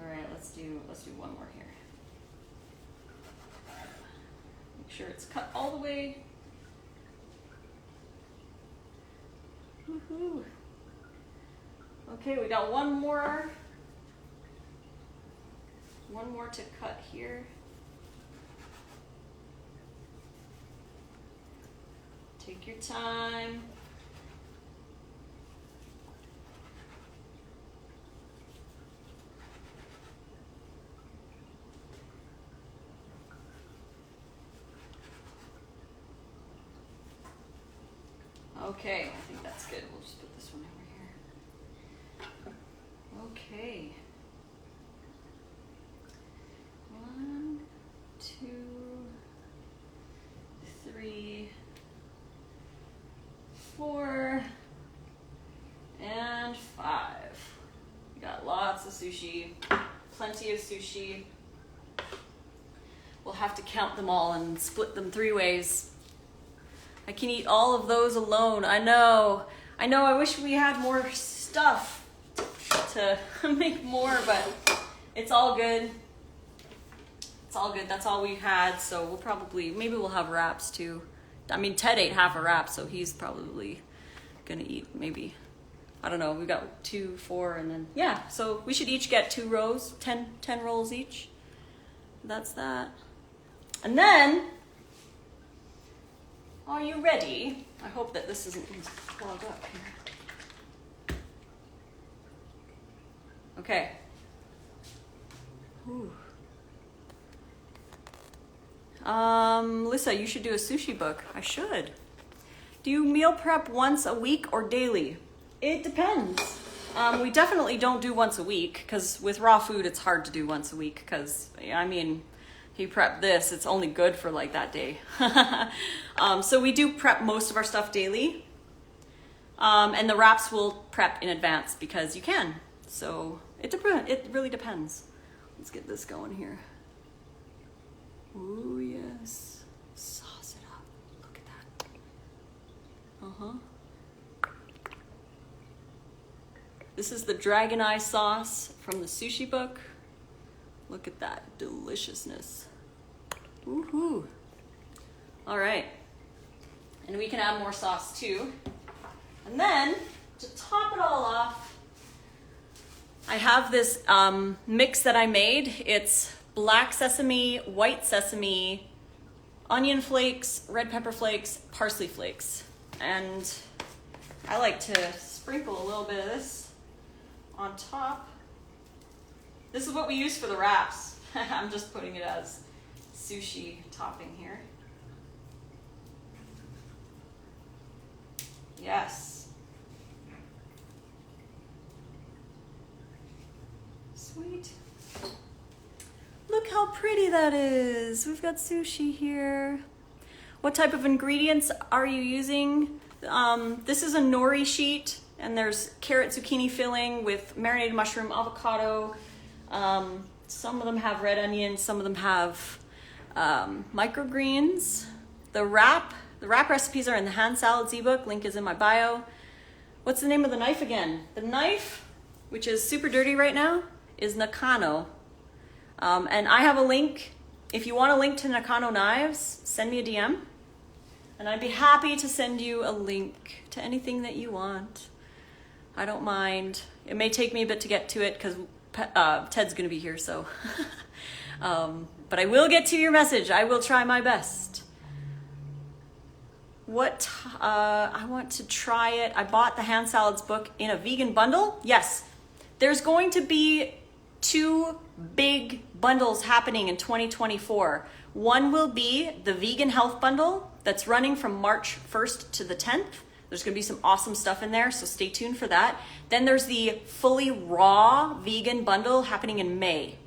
right, let's do one more here. Make sure it's cut all the way. Woohoo. Okay, we got one more to cut here. Take your time. Okay, I think that's good. We'll just put this one over here. Okay. 1, 2, 3, 4, and 5. We got lots of sushi, plenty of sushi. We'll have to count them all and split them 3 ways. I can eat all of those alone. I know. I wish we had more stuff to make more, but it's all good. It's all good. That's all we had. So we'll probably, maybe we'll have wraps too. I mean, Ted ate half a wrap, so he's probably gonna eat maybe, I don't know. We got 2, 4, and then, yeah. So we should each get 2 rows, 10 rolls each. That's that. And then, are you ready? I hope that this isn't clogged up here. Okay. Ooh. Lissa, you should do a sushi book. I should. Do you meal prep once a week or daily? It depends. We definitely don't do once a week because with raw food, it's hard to do once a week because, I mean, he prepped this, it's only good for like that day. So we do prep most of our stuff daily. And the wraps will prep in advance because you can. So it really depends. Let's get this going here. Ooh, yes. Sauce it up. Look at that. This is the Dragon Eye sauce from the sushi book. Look at that deliciousness. Woohoo. All right. And we can add more sauce too. And then to top it all off, I have this mix that I made. It's black sesame, white sesame, onion flakes, red pepper flakes, parsley flakes. And I like to sprinkle a little bit of this on top. This is what we use for the wraps. I'm just putting it as sushi topping here. Yes. Sweet. Look how pretty that is. We've got sushi here. What type of ingredients are you using? This is a nori sheet, and there's carrot zucchini filling with marinated mushroom, avocado. Some of them have red onion, some of them have microgreens. The wrap recipes are in the hand salads ebook. Link is in my bio. What's the name of the knife again? The knife, which is super dirty right now, is Nakano. And I have a link. If you want a link to Nakano knives, send me a DM. And I'd be happy to send you a link to anything that you want. I don't mind. It may take me a bit to get to it because Ted's going to be here, so. But I will get to your message. I will try my best. I want to try it. I bought the hand salads book in a vegan bundle. Yes, there's going to be 2 big bundles happening in 2024. One will be the vegan health bundle that's running from March 1st to the 10th. There's going to be some awesome stuff in there, so stay tuned for that. Then there's the fully raw vegan bundle happening in May.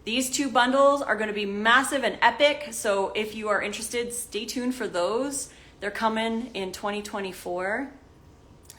These 2 bundles are going to be massive and epic, so if you are interested, stay tuned for those. They're coming in 2024.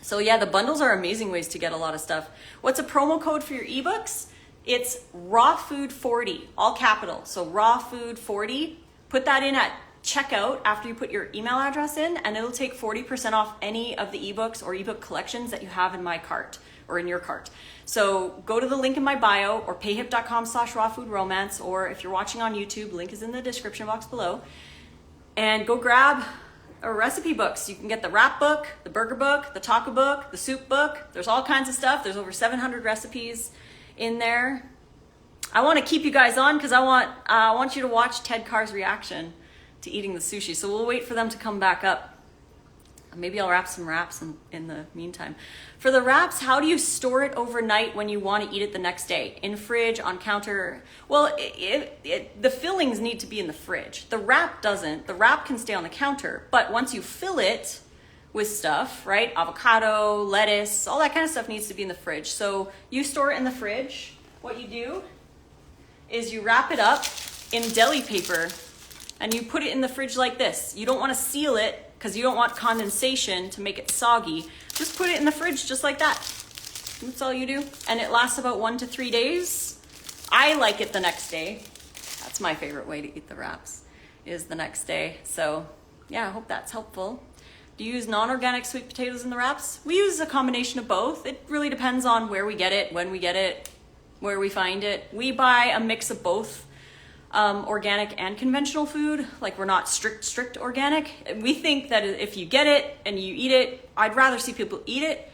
So yeah, the bundles are amazing ways to get a lot of stuff. What's a promo code for your ebooks? It's rawfood40, all capital. So rawfood40. Put that in at checkout after you put your email address in, and it'll take 40% off any of the ebooks or ebook collections that you have in my cart or in your cart. So go to the link in my bio or payhip.com/rawfoodromance, or if you're watching on YouTube, link is in the description box below, and go grab a recipe books. You can get the wrap book, the burger book, the taco book, the soup book. There's all kinds of stuff. There's over 700 recipes in there. I want to keep you guys on because I want you to watch Ted Carr's reaction to eating the sushi. So we'll wait for them to come back up. Maybe I'll wrap some wraps in the meantime. For the wraps, how do you store it overnight when you want to eat it the next day? In fridge, on counter? Well, the fillings need to be in the fridge. The wrap doesn't. The wrap can stay on the counter. But once you fill it with stuff, right? Avocado, lettuce, all that kind of stuff needs to be in the fridge. So you store it in the fridge. What you do is you wrap it up in deli paper and you put it in the fridge like this. You don't want to seal it because you don't want condensation to make it soggy. Just put it in the fridge just like that. That's all you do. And it lasts about 1 to 3 days. I like it the next day. That's my favorite way to eat the wraps, is the next day. So yeah, I hope that's helpful. Do you use non-organic sweet potatoes in the wraps? We use a combination of both. It really depends on where we get it, when we get it, where we find it. We buy a mix of both, organic and conventional food. Like, we're not strict organic. We think that if you get it and you eat it, I'd rather see people eat it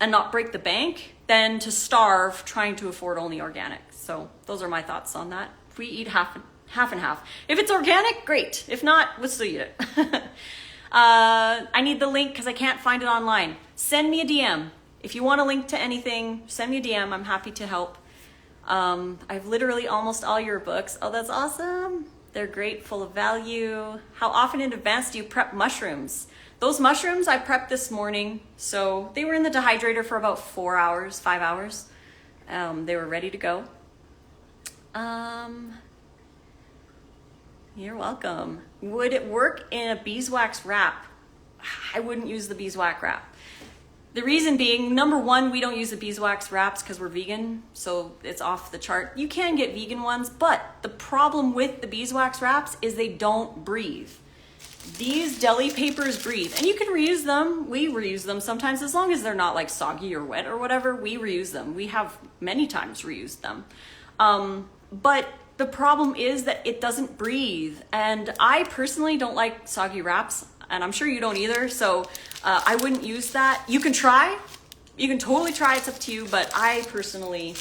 and not break the bank than to starve trying to afford only organic. So those are my thoughts on that. If we eat half and half. If it's organic, great. If not, we'll still eat it. I need the link because I can't find it online. Send me a DM. If you want a link to anything, send me a DM. I'm happy to help. I've literally almost all your books. Oh, that's awesome. They're great, full of value. How often in advance do you prep mushrooms? Those mushrooms I prepped this morning. So they were in the dehydrator for about 4 hours, 5 hours. They were ready to go. You're welcome. Would it work in a beeswax wrap? I wouldn't use the beeswax wrap. The reason being, number one, we don't use the beeswax wraps because we're vegan, so it's off the chart. You can get vegan ones, but the problem with the beeswax wraps is they don't breathe. These deli papers breathe, and you can reuse them. We reuse them sometimes, as long as they're not like soggy or wet or whatever, we reuse them. We have many times reused them. But the problem is that it doesn't breathe, and I personally don't like soggy wraps, and I'm sure you don't either, so I wouldn't use that. You can try. You can totally try. It's up to you, but I personally,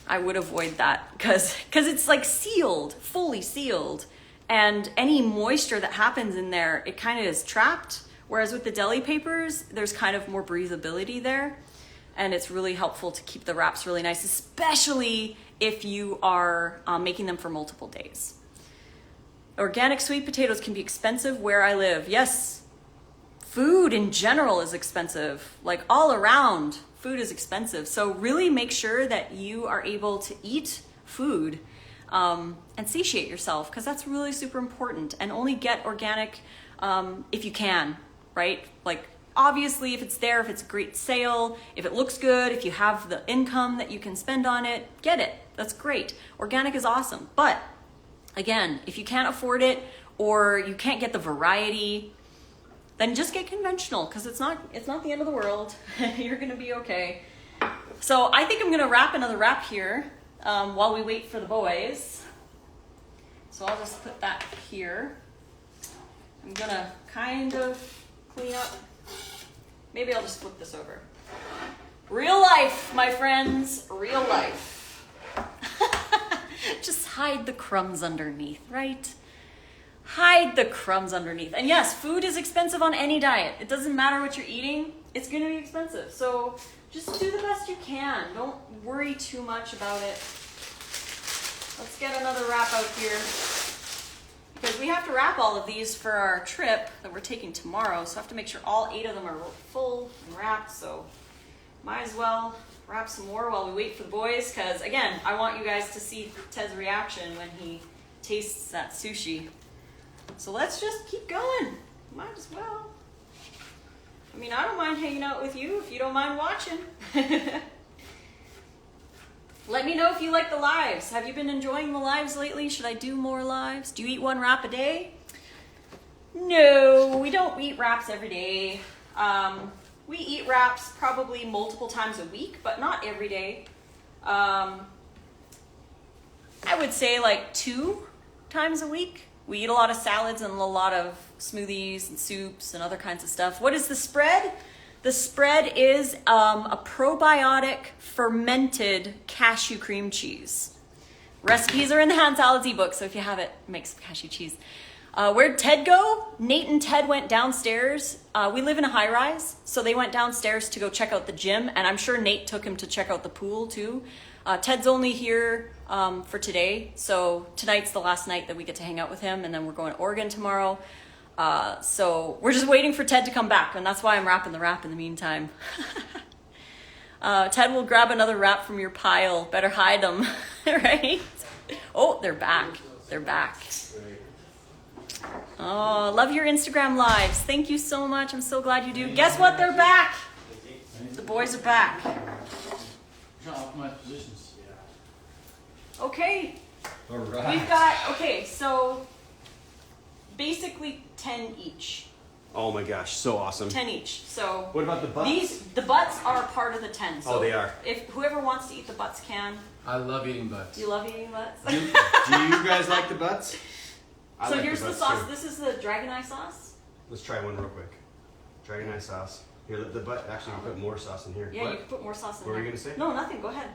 I would avoid that because it's like sealed, fully sealed, and any moisture that happens in there, it kind of is trapped, whereas with the deli papers, there's kind of more breathability there, and it's really helpful to keep the wraps really nice, especially if you are making them for multiple days. Organic sweet potatoes can be expensive where I live. Yes, food in general is expensive. Like, all around, food is expensive. So really make sure that you are able to eat food and satiate yourself, because that's really super important. And only get organic if you can, right? Like, obviously, if it's there, if it's a great sale, if it looks good, if you have the income that you can spend on it, get it. That's great. Organic is awesome. But again, if you can't afford it or you can't get the variety, then just get conventional, because it's not the end of the world. You're gonna be okay. So I think I'm gonna wrap another wrap here while we wait for the boys. So I'll just put that here. I'm gonna kind of clean up. Maybe I'll just flip this over. Real life, my friends, real life. Just hide the crumbs underneath, right? Hide the crumbs underneath. And yes, food is expensive on any diet. It doesn't matter what you're eating, it's gonna be expensive. So just do the best you can. Don't worry too much about it. Let's get another wrap out here, because we have to wrap all of these for our trip that we're taking tomorrow. So I have to make sure all 8 of them are full and wrapped. So might as well wrap some more while we wait for the boys, because again, I want you guys to see Ted's reaction when he tastes that sushi. So let's just keep going. Might as well. I mean, I don't mind hanging out with you if you don't mind watching. Let me know if you like the lives. Have you been enjoying the lives lately? Should I do more lives? Do you eat 1 wrap a day? No, we don't eat wraps every day. We eat wraps probably multiple times a week, but not every day. I would say like 2 times a week. We eat a lot of salads and a lot of smoothies and soups and other kinds of stuff. What is the spread? The spread is a probiotic fermented cashew cream cheese. Recipes are in the Hand Salads ebook, so if you have it, make some cashew cheese. Where'd Ted go? Nate and Ted went downstairs. We live in a high rise, so they went downstairs to go check out the gym, and I'm sure Nate took him to check out the pool too. Ted's only here for today, so tonight's the last night that we get to hang out with him, and then we're going to Oregon tomorrow. So we're just waiting for Ted to come back, and that's why I'm wrapping the wrap in the meantime. Ted will grab another wrap from your pile. Better hide them, right? Oh, they're back. They're back. Oh, love your Instagram lives. Thank you so much. I'm so glad you do. Guess what? They're back. The boys are back. Optimize positions. Okay. All right. We've got, okay, so basically 10 each. Oh my gosh, so awesome. 10 each. So What about the butts? the butts are part of the 10. So Oh, they are. If whoever wants to eat the butts can. I love eating butts. You love eating butts? Do you guys like the butts? I So like here's the butts, sauce. too. This is the dragon eye sauce. Let's try one real quick. Dragon eye sauce. Here, the butt. Actually, you put more sauce in here. Yeah, What? you can put more sauce in What were there. you gonna say? No, nothing. Go ahead.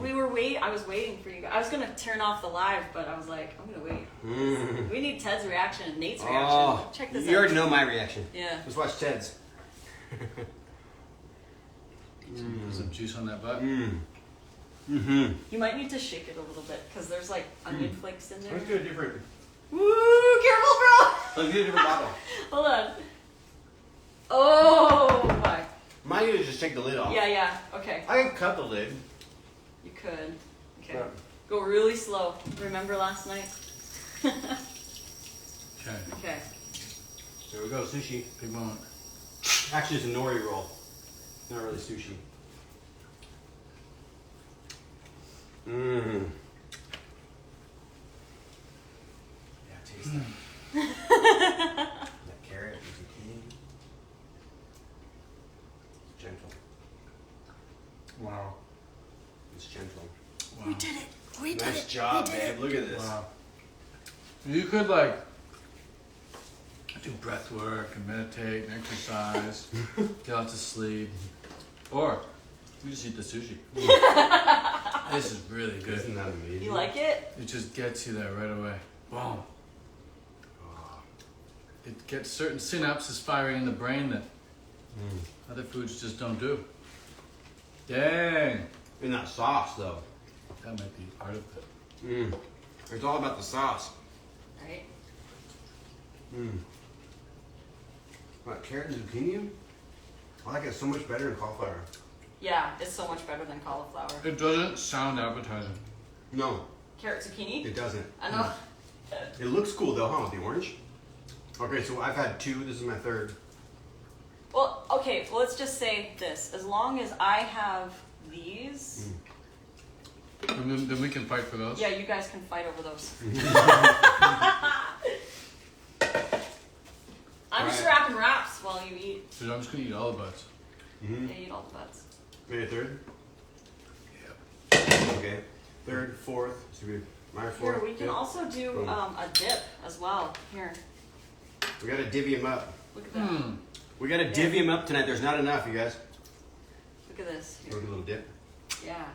We were I was waiting for you guys. I was gonna turn off the live, but I was like, I'm gonna wait. Mm. We need Ted's reaction and Nate's reaction. Oh, Check this out. you already know my reaction. Yeah. Let's watch Ted's. Put some juice on that butt. Mm-hmm. You might need to shake it a little bit because there's like onion flakes in there. Let's get a different. Woo! Careful, bro. Let's get a different bottle. Hold on. Oh my. Mine is just take the lid off. Yeah, yeah. Okay. I can cut the lid. You could. Okay. Yeah. Go really slow. Remember last night? Okay. Okay. There we go, sushi. Big moment. Actually, it's a nori roll. Not really sushi. Mmm. Yeah, taste that. That carrot, the zucchini. It's gentle. Wow. It's gentle. Wow. We did it. We did Nice it. job, we did babe. it. Look at this. Wow. You could like do breath work and meditate and exercise, get out to sleep, or you just eat the sushi. This is really good. Isn't that amazing? You like it? It just gets you there right away. Boom. It gets certain synapses firing in the brain that other foods just don't do. Dang. And that sauce, though. That might be part of it. Mmm. It's all about the sauce. Right. Mmm. What, carrot and zucchini? I like it so much better than cauliflower. Yeah, it's so much better than cauliflower. It doesn't sound appetizing. No, Carrot zucchini? it doesn't. I know. It looks cool though, huh, with the orange? Okay, so I've had two. This is my third. Well, okay, well, let's just say this. As long as I have these, Then we can fight for those. yeah, you guys can fight over those. I'm just Right. wrapping wraps while you eat. So I'm just gonna eat all the butts. Mm-hmm. Yeah, eat all the butts. Maybe a third? Yeah. Okay. Third, fourth. So my Here, fourth. we can fifth. also do Boom. a dip as well. Here, We gotta divvy them up. look at that. Hmm. We gotta divvy them up tonight. There's not enough, you guys. Look at this. You want a little dip? Yeah.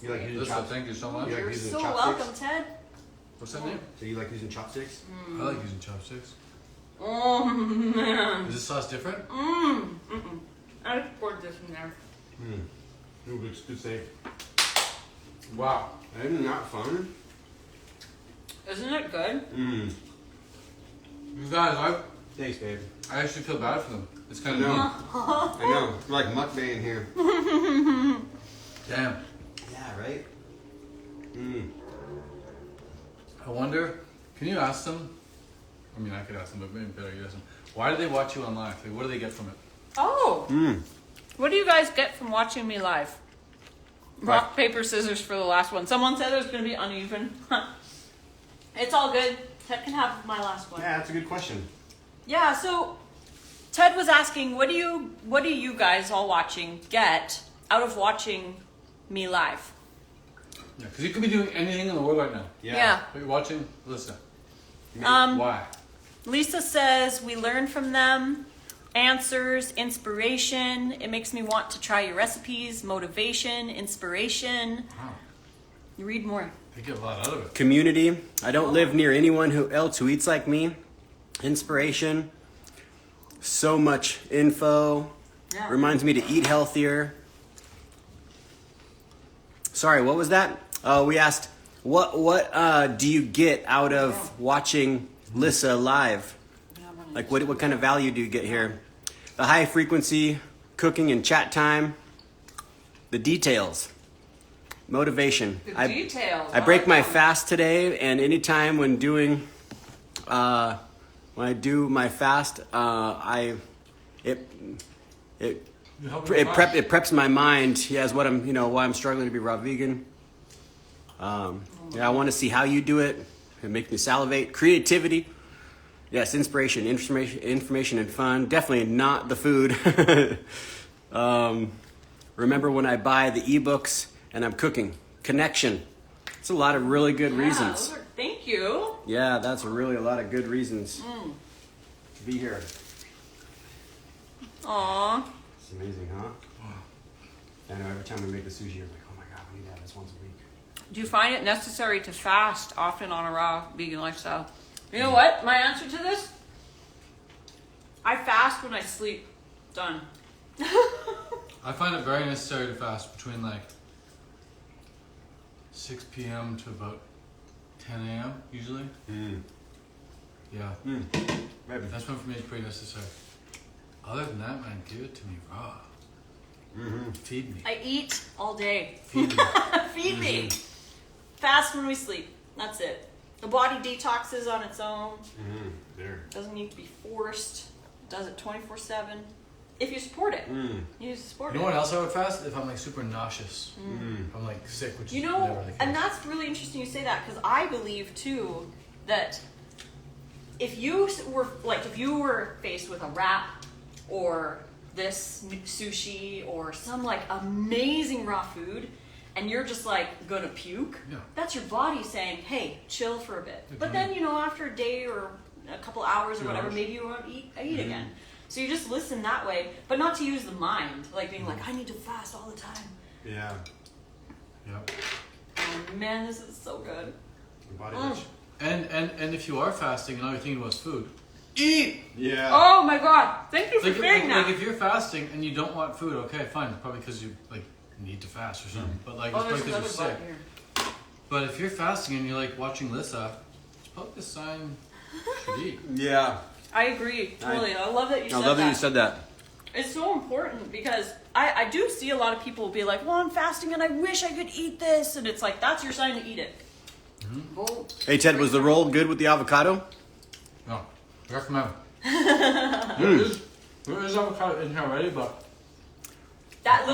You like using Lissa, chopsticks? thank you so much. Yeah. You're using so chopsticks? welcome, Ted. What's that name? So you like using chopsticks? I like using chopsticks. Oh man. Is this sauce different? I just poured this in there. Ooh, good save. Wow. Isn't that fun? Isn't it good? Mmm. You guys, Thanks, babe. I actually feel bad for them. It's kind I of know. mean. I know. We're like mukbang here. Damn. Yeah, right? Mmm. I wonder, can you ask them? I mean, I could ask them, but maybe better you ask them. Why do they watch you on live? Like, what do they get from it? Oh. Mmm. What do you guys get from watching me live? Rock, paper, scissors for the last one. Someone said it was going to be uneven. It's all good. Ted can have my last one. Yeah, that's a good question. Yeah, so Ted was asking, what do you guys all watching get out of watching me live? Yeah, because you could be doing anything in the world right now. Yeah. But you're watching Lissa. Um, Why? Lisa says we learn from them, answers, inspiration. It makes me want to try your recipes, motivation, inspiration. Wow. You read more. They get a lot out of it. Community. I don't live near anyone else who eats like me. Inspiration. So much info. Yeah. Reminds me to eat healthier. Sorry, what was that? We asked, what do you get out of watching Lissa live? Like what kind of value do you get here? The high frequency cooking and chat time, the details, motivation. The details. I break my fast today, and anytime when doing, when I do my fast, it preps my mind. Yeah, is what I'm, why I'm struggling to be raw vegan. Yeah, I want to see how you do it. It makes me salivate. Creativity. Yes, inspiration, information, and fun. Definitely not the food. Remember when I buy the eBooks and I'm cooking. Connection. It's a lot of really good reasons. Thank you. Yeah, that's really a lot of good reasons to be here. Aww. It's amazing, huh? I know every time we make the sushi, you're like, oh my God, we need to have this once a week. Do you find it necessary to fast often on a raw vegan lifestyle? You know what? My answer to this? I fast when I sleep. Done. I find it very necessary to fast between like 6 p.m. to about 10 a.m. usually. Yeah. That's one for me is pretty necessary. Other than that, man, give it to me raw. Feed me. I eat all day. Feed me. Feed me. Fast when we sleep. That's it. The body detoxes on its own. There. Doesn't need to be forced. Does it 24/7. If you support it. You support it. You know what else I would fast? If I'm like super nauseous. If I'm like sick, which is never the case. And that's really interesting you say that, because I believe too that if you were faced with a wrap or this sushi or some like amazing raw food and you're just like gonna puke, that's your body saying, hey, chill for a bit. But then, after a day or a couple hours or whatever, maybe you want to eat again. So you just listen that way, but not to use the mind, like being like, I need to fast all the time. Yeah. Yep. Oh man, this is so good. And if you are fasting and all you're thinking about is food, eat! Yeah. Oh my God, thank you for saying that. Like if you're fasting and you don't want food, okay, fine, probably because you like need to fast or something. But like it's probably because you're sick. But if you're fasting and you're like watching Lissa, it's probably a sign you should eat. Yeah. I agree, totally. I love that you said that. I love that you said that. It's so important because I do see a lot of people be like, well, I'm fasting and I wish I could eat this. And it's like, that's your sign to eat it. Hey, Ted, was the roll good with the avocado? No. Recommend. There is avocado in here already, but that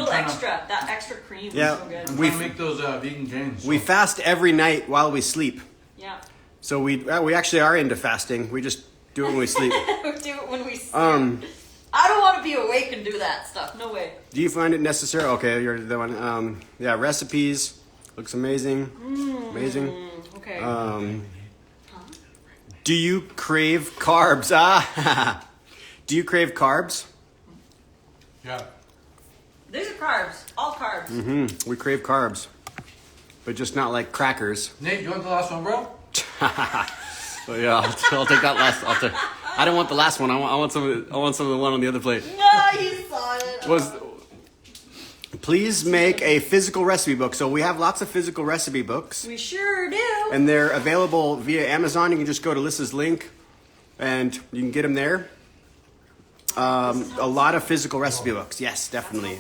extra cream is so good. I'm trying to make those vegan gains. We fast every night while we sleep. Yeah. So we actually are into fasting. We just do it when we sleep. We do it when we sleep. I don't want to be awake and do that stuff. No way. Do you find it necessary? Okay, you're the one. Yeah, recipes. Looks amazing. Amazing. Okay. Do you crave carbs? Do you crave carbs? Yeah. These are carbs. All carbs. We crave carbs. But just not like crackers. Nate, you want the last one, bro? Well, yeah, I'll take that last. I don't want the last one. I want some of the one on the other plate. No, you saw it. Please make a physical recipe book. So we have lots of physical recipe books. We sure do. And they're available via Amazon. You can just go to Lissa's link and you can get them there. A lot of physical recipe books. Yes, definitely.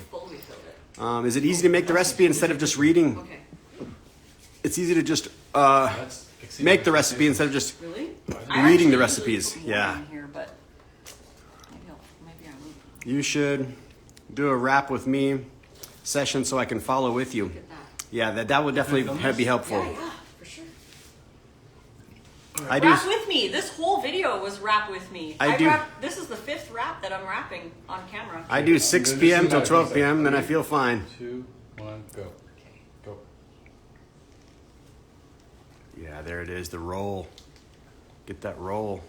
Is it easy to make the recipe instead of just reading? Okay. It's easy to just make the recipe instead of just Really? reading the recipes. Yeah. Here, but maybe I won't. You should do a wrap with me session so I can follow with you. Look at that. Yeah, that would definitely be helpful. Yeah, for sure. I do. Wrap with me. This whole video was wrap with me. This is the 5th wrap that I'm wrapping on camera. I do 6 p.m. till 12 p.m. Then I feel fine. 2, 1, go. Okay. Go. Yeah, there it is. The roll. Get that roll.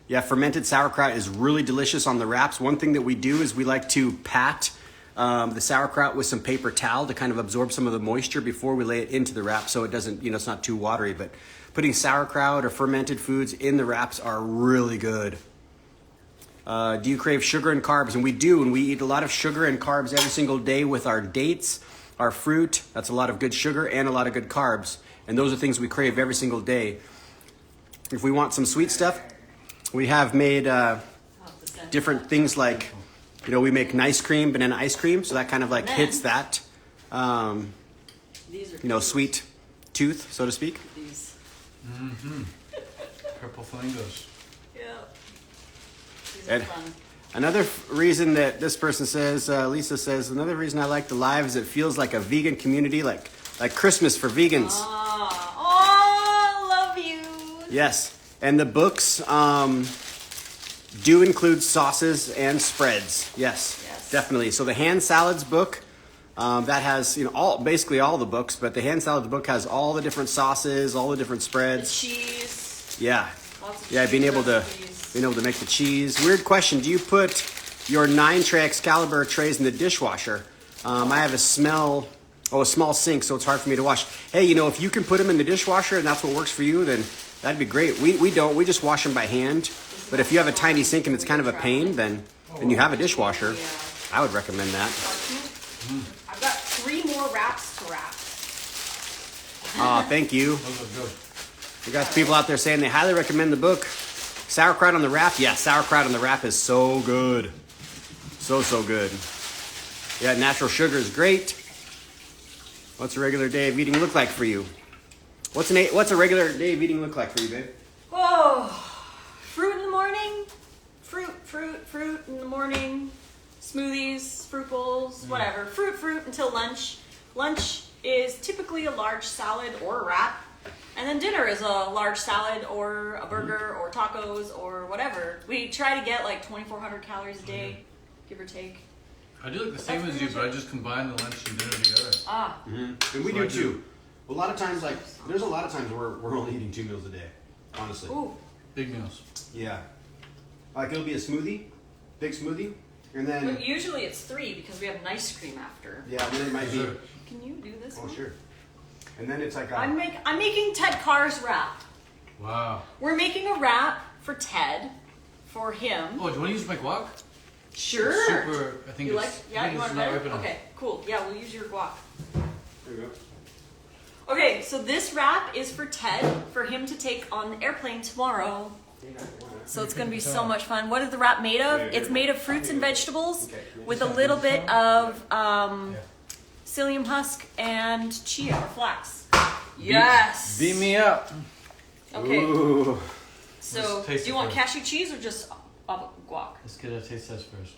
Yeah, fermented sauerkraut is really delicious on the wraps. One thing that we do is we like to pat the sauerkraut with some paper towel to kind of absorb some of the moisture before we lay it into the wrap so it doesn't, it's not too watery. But putting sauerkraut or fermented foods in the wraps are really good. Do you crave sugar and carbs? And we do, and we eat a lot of sugar and carbs every single day with our dates, our fruit. That's a lot of good sugar and a lot of good carbs. And those are things we crave every single day. If we want some sweet stuff, We have made different things like, you know, we make nice cream, banana ice cream, so that kind of like hits that, These are you know, sweet tooth, so to speak. These. Purple flamingos. Yeah. These are And fun. another reason that this person says, Lisa says, another reason I like the live is it feels like a vegan community, like Christmas for vegans. Oh, love you. Yes, and the books do include sauces and spreads. Yes, Yes. definitely. So the hand salads book, that has, you know, basically all the books, but the hand salads book has all the different sauces, all the different The spreads. cheese. Yeah, Lots of yeah. cheese Being able to make the cheese. Weird question. Do you put your 9-tray Excalibur trays in the dishwasher? I have a small sink, so it's hard for me to wash. Hey, you know, if you can put them in the dishwasher and that's what works for you, then that'd be great. We don't. We just wash them by hand. But if you have a tiny sink and it's kind of a pain, then you have a dishwasher. Yeah. I would recommend that. I've got 3 more wraps to wrap. Thank you. Those are good. We got people out there saying they highly recommend the book. Sauerkraut on the wrap. Yeah, sauerkraut on the wrap is so good. So good. Yeah, natural sugar is great. What's a regular day of eating look like for you? What's a regular day of eating look like for you, babe? Oh, fruit in the morning. Fruit in the morning. Smoothies, fruit bowls, whatever. Fruit until lunch. Lunch is typically a large salad or a wrap. And then dinner is a large salad or a burger or tacos or whatever. We try to get like 2,400 calories a day, give or take. I do like the same as you, but I just combine the lunch and dinner together. Ah, And we do too. A lot of times, like, there's a lot of times where we're only eating 2 meals a day, honestly. ooh. Big meals. Yeah. Like, it'll be a smoothie, big smoothie, and then, But usually it's 3 because we have nice cream after. yeah, then it might be, Sure. Can you do this oh, one? sure. And then it's like, I'm making Ted Carr's wrap. Wow. We're making a wrap for Ted, for him. Oh, do you want to use my guac? Sure. Super. I think You it's. like? I Yeah, think you it's want not better? ripe enough. Okay, cool. Yeah, we'll use your guac. there you go. Okay, so this wrap is for Ted, for him to take on the airplane tomorrow. So it's going to be so much fun. What is the wrap made of? It's made of fruits and vegetables with a little bit of psyllium husk and chia or flax. Yes. Beam me up. Okay. Ooh. So, Let's taste do you it want first. cashew cheese or just guac? Let's get a taste test first.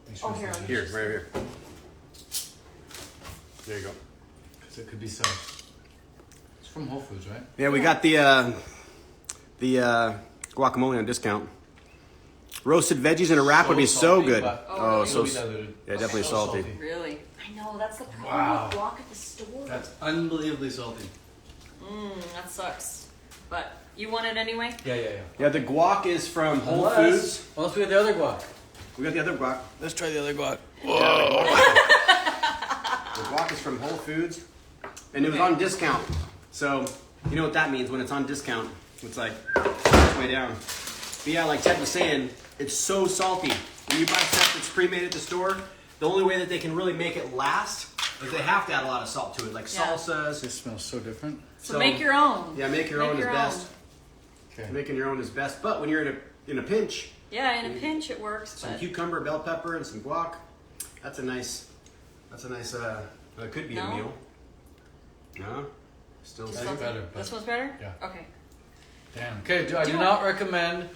Make Oh, it's here, not let me- Here, right here. There you go. Because it could be sauce. It's from Whole Foods, right? Yeah, we got the guacamole on discount. Roasted veggies in a wrap would be so salty, good. but Oh, it'll so be diluted. yeah, definitely So salty. Really? I know, that's the problem Wow. with guac at the store. That's unbelievably salty. That sucks. But you want it anyway? Yeah. Yeah, the guac is from Whole Foods. Unless we have the other guac. We got the other guac. Let's try the other guac. The guac is from Whole Foods, and it was on discount. So you know what that means when it's on discount. It's like it's way down. But yeah, like Ted was saying, it's so salty. When you buy stuff that's pre-made at the store, the only way that they can really make it last is they have to add a lot of salt to it, like Yeah. salsas. This smells so different. So make your own. Yeah, make your own is best. Okay. Making your own is best. But when you're in a pinch, Yeah, in a pinch it works. some But cucumber, bell pepper, and some guac. That's a nice. It could be a No? meal. No, still. Just That's something- better, but- This one's better? Yeah. Okay. Damn. Okay, I Do do you not recommend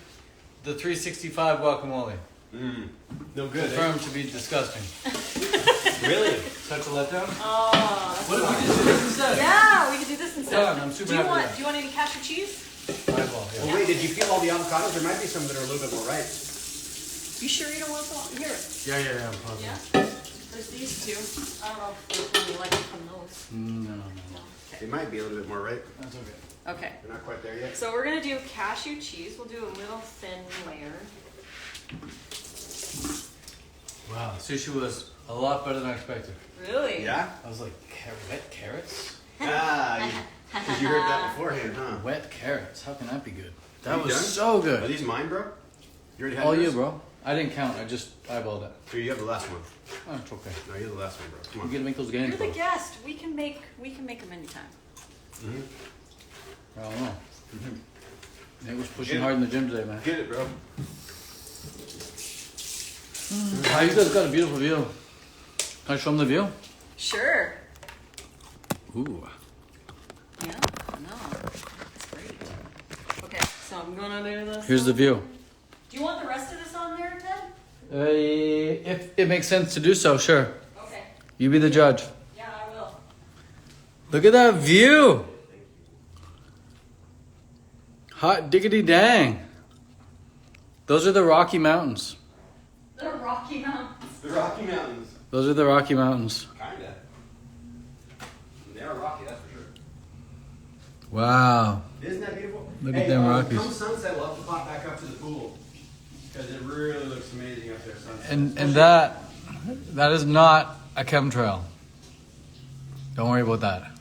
the 365 guacamole. No good. Confirmed to be disgusting. Really? Such a letdown. Oh, What if we just do this instead? yeah, we can do this instead. Done, I'm super do you happy want with that. do you want any cashew cheese? Eyeball, yeah. Well, wait, did you feel all the avocados? There might be some that are a little bit more ripe. You sure you don't want some? Here. Yeah, I'm positive. Yeah. There's these two. I don't know if you like from those. No. They might be a little bit more ripe. That's okay. Okay. They're not quite there yet. So we're gonna do cashew cheese. We'll do a little thin layer. Wow, sushi was a lot better than I expected. Really? Yeah? I was like, wet carrots? You heard that beforehand, huh? Wet carrots. How can that be good? Are That you was done? so Are good. these mine, bro? You already had All yours? you, bro. I didn't count. I just eyeballed it. Or you have the last one. Oh, it's okay. No, you're the last one, bro. Come You on. gotta make those games, You're bro. the guest. We can make them anytime. I don't know. Nate was pushing hard in the gym today, man. Get it, bro. Wow, you guys got a beautiful view. Can I show them the view? Sure. Ooh. Yeah, no, that's great. Okay, so I'm gonna do this. Here's the view. Do you want the rest of this on there, Ted? If it makes sense to do so, sure. Okay. You be the judge. Yeah, I will. Look at that view. Hot diggity dang. Those are the Rocky Mountains. The Rocky Mountains. The Rocky Mountains. Those are the Rocky Mountains. Kinda. They are rocky, that's for sure. Wow. Isn't that beautiful? Look at them Rockies. Come sunset, we'll have to pop back up to the pool. Because it really looks amazing up there, sunset. And that is not a chemtrail. Don't worry about that.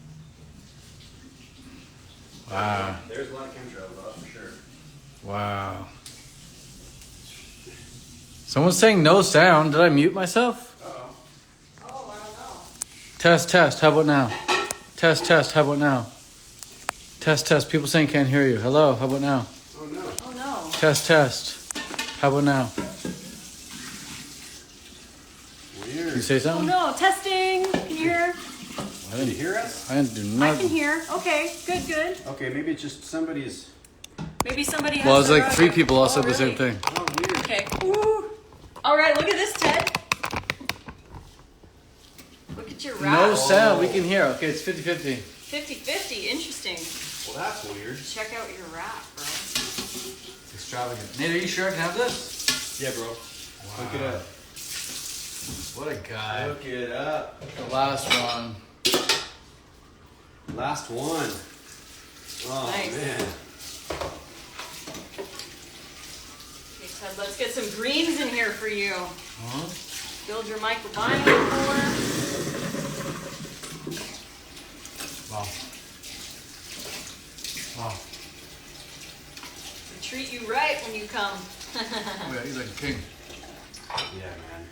Wow. There's a lot of chemtrails, though, that's for sure. Wow. Someone's saying no sound. Did I mute myself? Uh-oh. Oh, I don't know. Test. How about now? Test. How about now? Test. People saying can't hear you. Hello. How about now? Oh, no. Oh no. Test. How about now? Weird. You say Oh something? no, testing. Can you hear? Can you hear us? I do not. I can hear. Okay, good. Okay, maybe it's just somebody's... Maybe somebody has Well, it's their like 3 people all Oh, said the same really? thing. Oh, weird. Okay. Woo. All right, look at this, Ted. Look at your wrap. No sound. We can hear. Okay, it's 50-50. 50-50. Interesting. Well, that's weird. Check out your wrap, bro. Extravagant. Nate, are you sure I can have this? Yeah, bro. Look it up. What a guy. Look it up. The last one. Last one. Oh, Nice. man. Okay, Ted, let's get some greens in here for you. Huh? Build your microbiome cooler. Wow. We treat you right when you come. Oh, yeah, he's like a king. Yeah, man.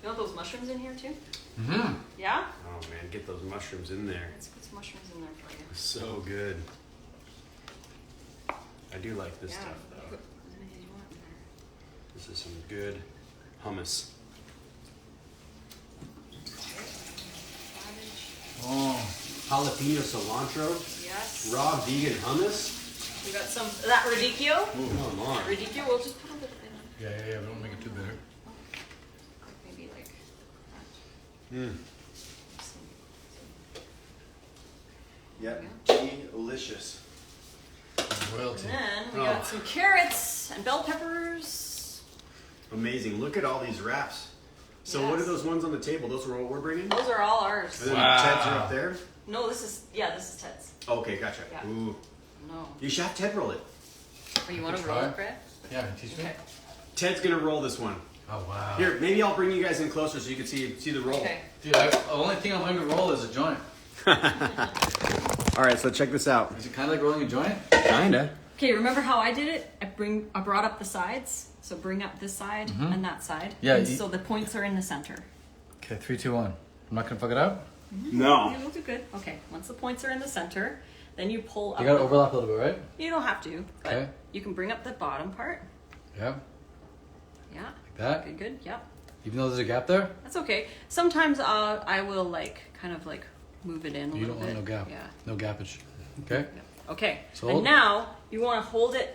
You want those mushrooms in here too? Mm-hmm. Yeah? Oh, man. Get those mushrooms in there. Let's put some mushrooms in there for you. So good. I do like this Yeah. stuff, though. Put as many as you want in there. This is some good hummus. Cabbage. Oh. Jalapeno cilantro. Yes. Raw vegan hummus. We got some that radicchio. Come on. Radicchio, we'll just put a little bit in. Yeah. Don't make it too bitter. Maybe like Mm. that. Yep. Delicious. Royalty. And then we Oh. got some carrots and bell peppers. Amazing. Look at all these wraps. So what are Yes. those ones on the table? Those are what we're bringing? Those are all ours. And then Wow. Ted's are up there? No, this is Ted's. Okay, gotcha. Yeah. Ooh. No. You should have Ted roll it. Oh, you want to Try roll it? it, Brett? Yeah, teach me. Okay. Ted's gonna roll this one. Oh, wow. Here, maybe I'll bring you guys in closer so you can see the roll. Okay. Dude, the only thing I'm going to roll is a joint. All right, so check this out. Is it kind of like rolling a joint? Kinda. Okay, remember how I did it? I brought up the sides. So bring up this side and that side. Yeah, And you- so the points are in the center. Okay, 3, 2, 1. I'm not going to fuck it up? No. Yeah, we'll do good. Okay, once the points are in the center, then you pull up. You got to overlap a little bit, right? You don't have to, but Okay. you can bring up the bottom part. Yeah. Yeah. Like that? Good. Yep. Even though there's a gap there? That's okay. Sometimes I will kind of move it in a You little don't bit. want no gap. Yeah. No gappage. Okay? Okay. So and hold- now you want to hold it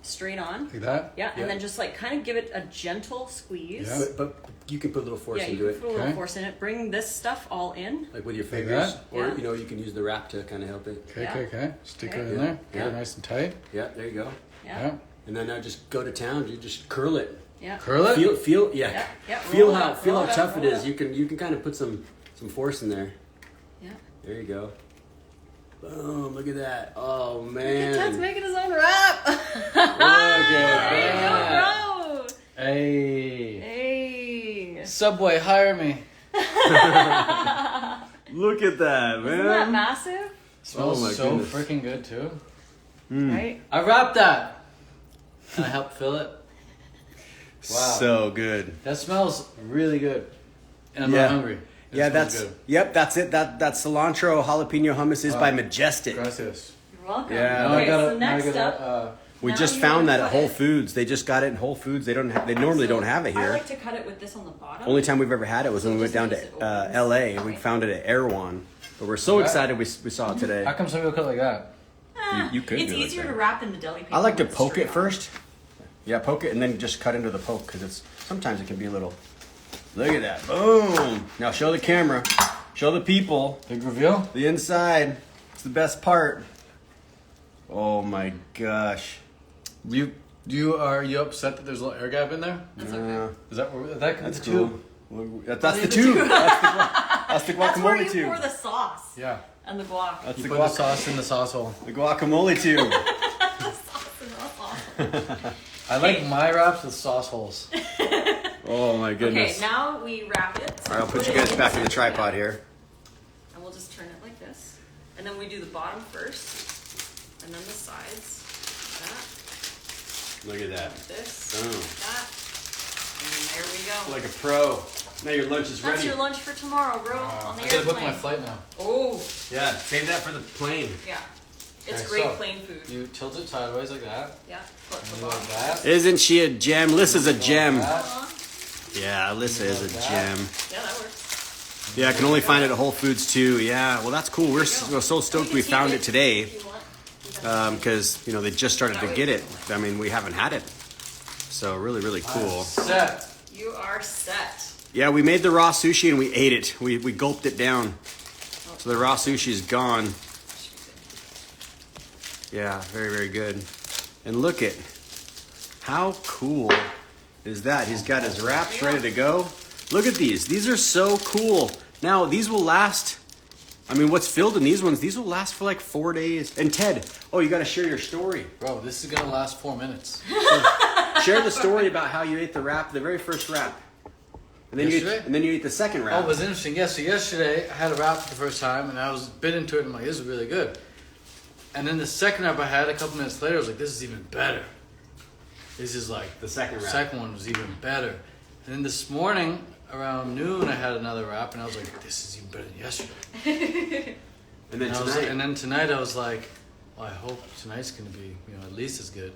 straight on. Like that? Yeah, and then just kind of give it a gentle squeeze. Yeah. But you can put a little force Yeah, you into can it. put a little Okay. force in it. Bring this stuff all in. Like with your Like fingers. that? Or, Yeah. you can use the wrap to kind of help it. Okay, Yeah. okay. Stick Okay. it in there. Get Yeah. it nice and tight. Yeah, there you go. Yeah. And then now just go to town. You just curl it. Yeah. Curl it? Yeah. Feel Roll how it up, roll it up, tough it roll is. up. You can kind of put some force in there. Yeah. There you go. Boom! Look at that. Oh Look man. at Ted's making his own wrap. Look at There you that. go, bro. Hey. Hey. Subway, hire me. Look at that, man. Isn't that massive? Smells Oh my so goodness. freaking good too. Right? I wrapped that. And I helped fill it. Wow. So good. That smells really good. And I'm Yeah. not hungry. It Yeah, smells that's good. yep. That's it. That cilantro jalapeno hummus is by Majestic. Gracias. You're welcome. Yeah. Now I Okay, gotta, so now I next gotta, up, We now just you found wanna that at cut Whole it. Foods. They just got it in Whole Foods. They don't have. They normally don't have it I here. like to cut it with this on the bottom. Only time we've ever had it was So when we went just down in case it to opens. L.A. We Okay. found it at Erewhon. But we're so Right. excited we saw it today. how come some people cut like that? You could It's do it like easier that. to wrap in the deli paper. I like to when it's poke straight it on. first. Yeah, poke it and then just cut into the poke because it's sometimes it can be a little. Look at that! Boom! Now show the camera, show the people Big reveal? the inside. It's the best part. Oh my gosh! Are you upset that there's a little air gap in there? That's okay. Is that where that's That's the cool. tube? That's the tube. That's the That's where guacamole you tube. pour the sauce Yeah. and the guac. That's You the put the sauce in the sauce hole. The guacamole tube. Sauce and the sauce. I like my wraps with sauce holes. Oh my Okay, goodness! now we wrap it. So All right, I'll put it you guys back in the inside. tripod here. And we'll just turn it like this. And then we do the bottom first. And then the sides. Like Look at that. that. This. Boom. Like that. And then there we go. Like a pro. Now your lunch is That's ready. your lunch for tomorrow, bro. On the I gotta book airplane. my flight now. Oh, Yeah, save that for the plane. yeah. It's Okay, great so plain food. You tilt it sideways like that. Yeah. Flip And the you go like bottom. that. Isn't she a gem? Lissa's a gem. Like that. Uh-huh. Yeah, Lissa is a gem. Yeah, that works. Yeah, I can only find it at Whole Foods too. Yeah, well that's cool. We're so stoked we found it today If you want. because they just started to get it. I mean, we haven't had it, so really cool. Set. You are set. Yeah, we made the raw sushi and we ate it. We gulped it down, so the raw sushi is gone. Yeah, very good. And look at how cool is that? He's got his wraps ready to go. Look at these. These are so cool. Now, these will last. I mean, what's filled in these ones, these will last for like 4 days. And Ted, oh, you got to share your story. Bro, this is gonna last 4 minutes. Share the story about how you ate the wrap, the very first wrap. And then, you ate the second Oh, wrap. it was interesting. Yeah, so yesterday I had a wrap for the first time and I was bit into it and I'm like, this is really good. And then the second wrap I had a couple minutes later, I was like, this is even better. This is like, The second wrap. second one was even better. And then this morning, around noon, I had another wrap and I was like, this is even better than yesterday. And then And, tonight. and then tonight I was like, well, I hope tonight's gonna be, at least as good.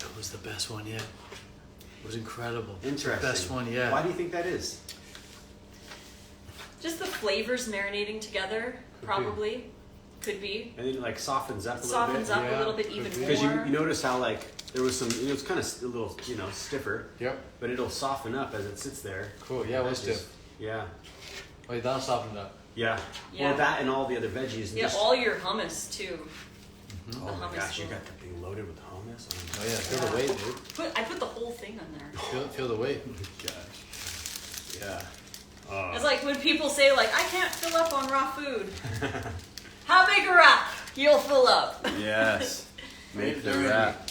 It was the best one yet. It was incredible. Interesting. The best one yet. Why do you think that is? Just the flavors marinating together, probably. Could be. And then it like softens up a little Softens bit. up Yeah, a little bit even could be. Because more. you notice how like there was some, it was kind of a little, stiffer, Yep. but it'll soften up as it sits there. Cool. Yeah, it was Just- stiff. Yeah. Wait, that'll soften it up. Yeah. Yeah. Well, that and all the other veggies. And Yeah, just, all your hummus too. oh my hummus gosh, you will- got the thing loaded with hummus. Oh yeah, feel the weight, dude. I put the whole thing on there. Feel the weight. Gosh. Yeah. It's like when people say like, I can't fill up on raw food. How big a wrap? You'll fill up. Yes. Make the wrap.